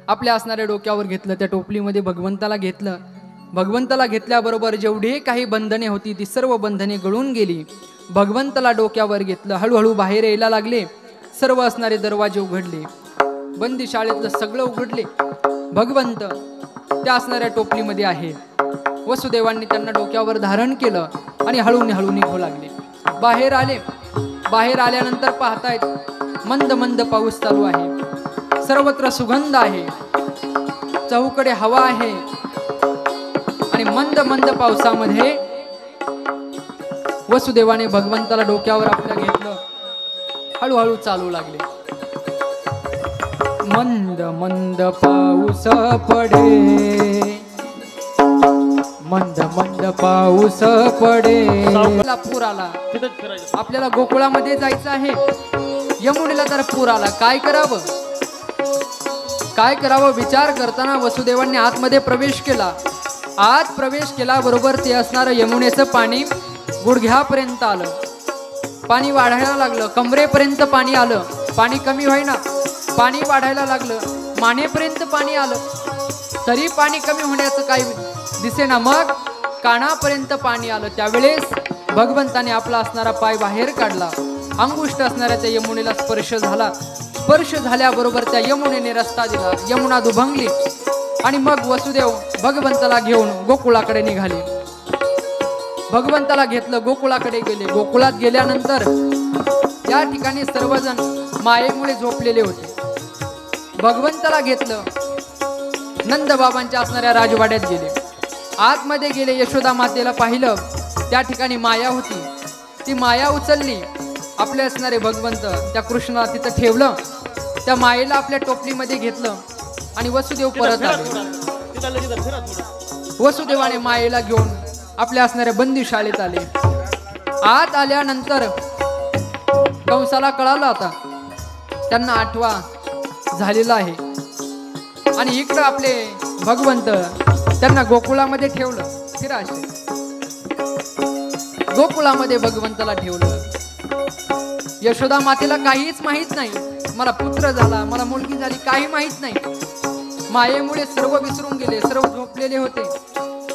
आपल्या असणाऱ्या डोक्यावर घेतलं, त्या टोपलीमध्ये भगवंताला घेतलं. भगवंताला घेतल्याबरोबर जेवढी काही बंधने होती ती सर्व बंधने गळून गेली. भगवंताला डोक्यावर घेतलं, हळूहळू बाहेर यायला लागले सर्व असणारे दरवाजे उघडले, बंदी शाळेतलं सगळं उघडले. भगवंत त्या असणाऱ्या टोपलीमध्ये आहे. वसुदेवांनी त्यांना डोक्यावर धारण केलं आणि हळून हळू निघू लागले. बाहेर आले. बाहेर आल्यानंतर पाहतायत मंद मंद पाऊस चालू आहे. सर्वत्र सुगंध आहे, चहूकडे हवा आहे आणि मंद मंद पावसामध्ये वसुदेवाने भगवंताला डोक्यावर आपल्या घेतलं. हळूहळू चालू लागले. मंद मंद पाऊस पडे, मंद मंद पाऊस पडे. पूर आला. आपल्याला गोकुळामध्ये जायचं आहे. यमुनेला तर पूर आला. काय करावं, काय करावं विचार करताना वसुदेवांनी आतमध्ये प्रवेश केला. आत प्रवेश केल्याबरोबर ते असणारं यमुनेचं पाणी गुडघ्यापर्यंत आलं. पाणी वाढायला लागलं. कमरेपर्यंत पाणी आलं. पाणी कमी होईना, पाणी वाढायला लागलं. मानेपर्यंत पाणी आलं. तरी पाणी कमी होण्याचं काही दिसेना. मग कानापर्यंत पाणी आलं. त्यावेळेस भगवंताने आपला असणारा पाय बाहेर काढला. अंगुष्ठ असणाऱ्या त्या यमुनेला स्पर्श झाला. स्पर्श झाल्याबरोबर त्या यमुनेने रस्ता दिला. यमुना दुभंगली आणि मग वसुदेव भगवंताला घेऊन गोकुळाकडे निघाले. भगवंताला घेतलं, गोकुळाकडे गेले. गोकुळात गेल्यानंतर या ठिकाणी सर्वजण मायेमुळे झोपलेले होते. भगवंताला घेतलं, नंदबाबांच्या असणाऱ्या राजवाड्यात गेले. आतमध्ये गेले. यशोदा मातेला पाहिलं. त्या ठिकाणी माया होती. ती माया उचलली. आपले असणारे भगवंत त्या कृष्णाला तिथं ठेवलं. त्या मायेला आपल्या टोपलीमध्ये घेतलं आणि वसुदेव परत आले. वसुदेवाने मायेला घेऊन आपल्या असणाऱ्या बंदी शाळेत आले. आत आल्यानंतर कंसाला कळालं आता त्यांना आठवा झालेला आहे आणि इकडं आपले भगवंत त्यांना गोकुळामध्ये ठेवलं. फिरा असे गोकुळामध्ये भगवंताला ठेवलं. यशोदा मातेला काहीच माहित नाही. मला पुत्र झाला, मला मुलगी झाली, काही माहित नाही. मायेमुळे सर्व विसरून गेले. सर्व झोपलेले होते.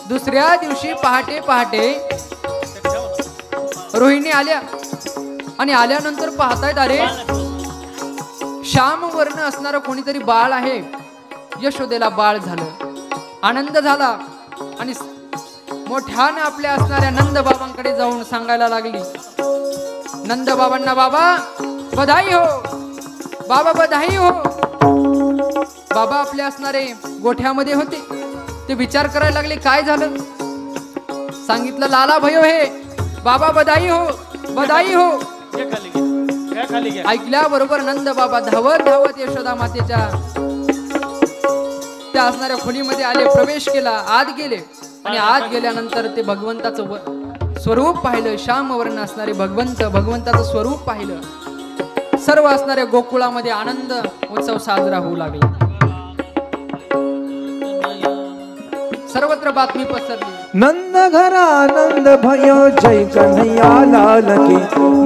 दुसऱ्या दिवशी पहाटे पहाटे रोहिणी आल्या आणि आल्यानंतर पाहतायत अरे श्याम वर्ण असणारं कोणीतरी बाळ आहे. यशोदेला बाळ झालं. आनंद झाला आणि मोठ्याने आपल्या असणाऱ्या नंदबाबांकडे जाऊन सांगायला लागली. नंदबाबांना बाबा बधाई हो, बाबा बधाई हो. बाबा आपले असणारे गोठ्यामध्ये होते. ते विचार करायला लागले काय झालं. सांगितलं लाला भयो हे, बाबा बधाई हो, बधाई हो. ऐकल्याबरोबर नंद बाबा धावत धावत यशोदा मातेच्या त्या असणाऱ्या खोलीमध्ये आले. प्रवेश केला. आत गेले आणि आत गेल्यानंतर ते भगवंताचं स्वरूप पाहिलं. श्याम वर्ण असणारे भगवंत, भगवंताचं स्वरूप पाहिलं. सर्व असणाऱ्या गोकुळामध्ये आनंद उत्सव साजरा होऊ लागला. सर्वत्र बातमी पसरली. नंद घरानंद भयो जय कन्हैया लाल की.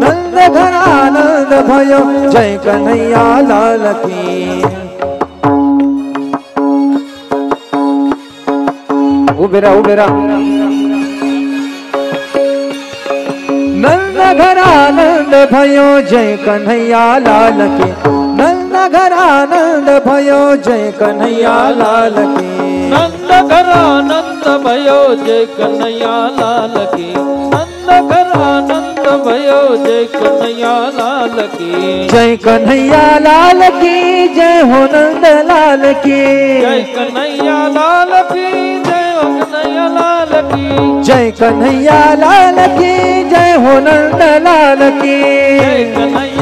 नंद घरानंद भयो जय कन्हैया लाल की. उभे राहा. नंद घरानंद भयो जय कन्हैया लाल की. नंद घरानंद भयो जय कन्हैया लाल की. नंद घरानंद भयो जय कन्हैया लाल की. नंद घरानंद भयो जय कन्हैया लाल की. जय कन्हैया लाल की जय हो नंद लाल की. जय कन्हैया लाल की जय हो कन्हैया लाल की. जय कन्हैया लाल की जय हो नंद लाल की. जय कन्हैया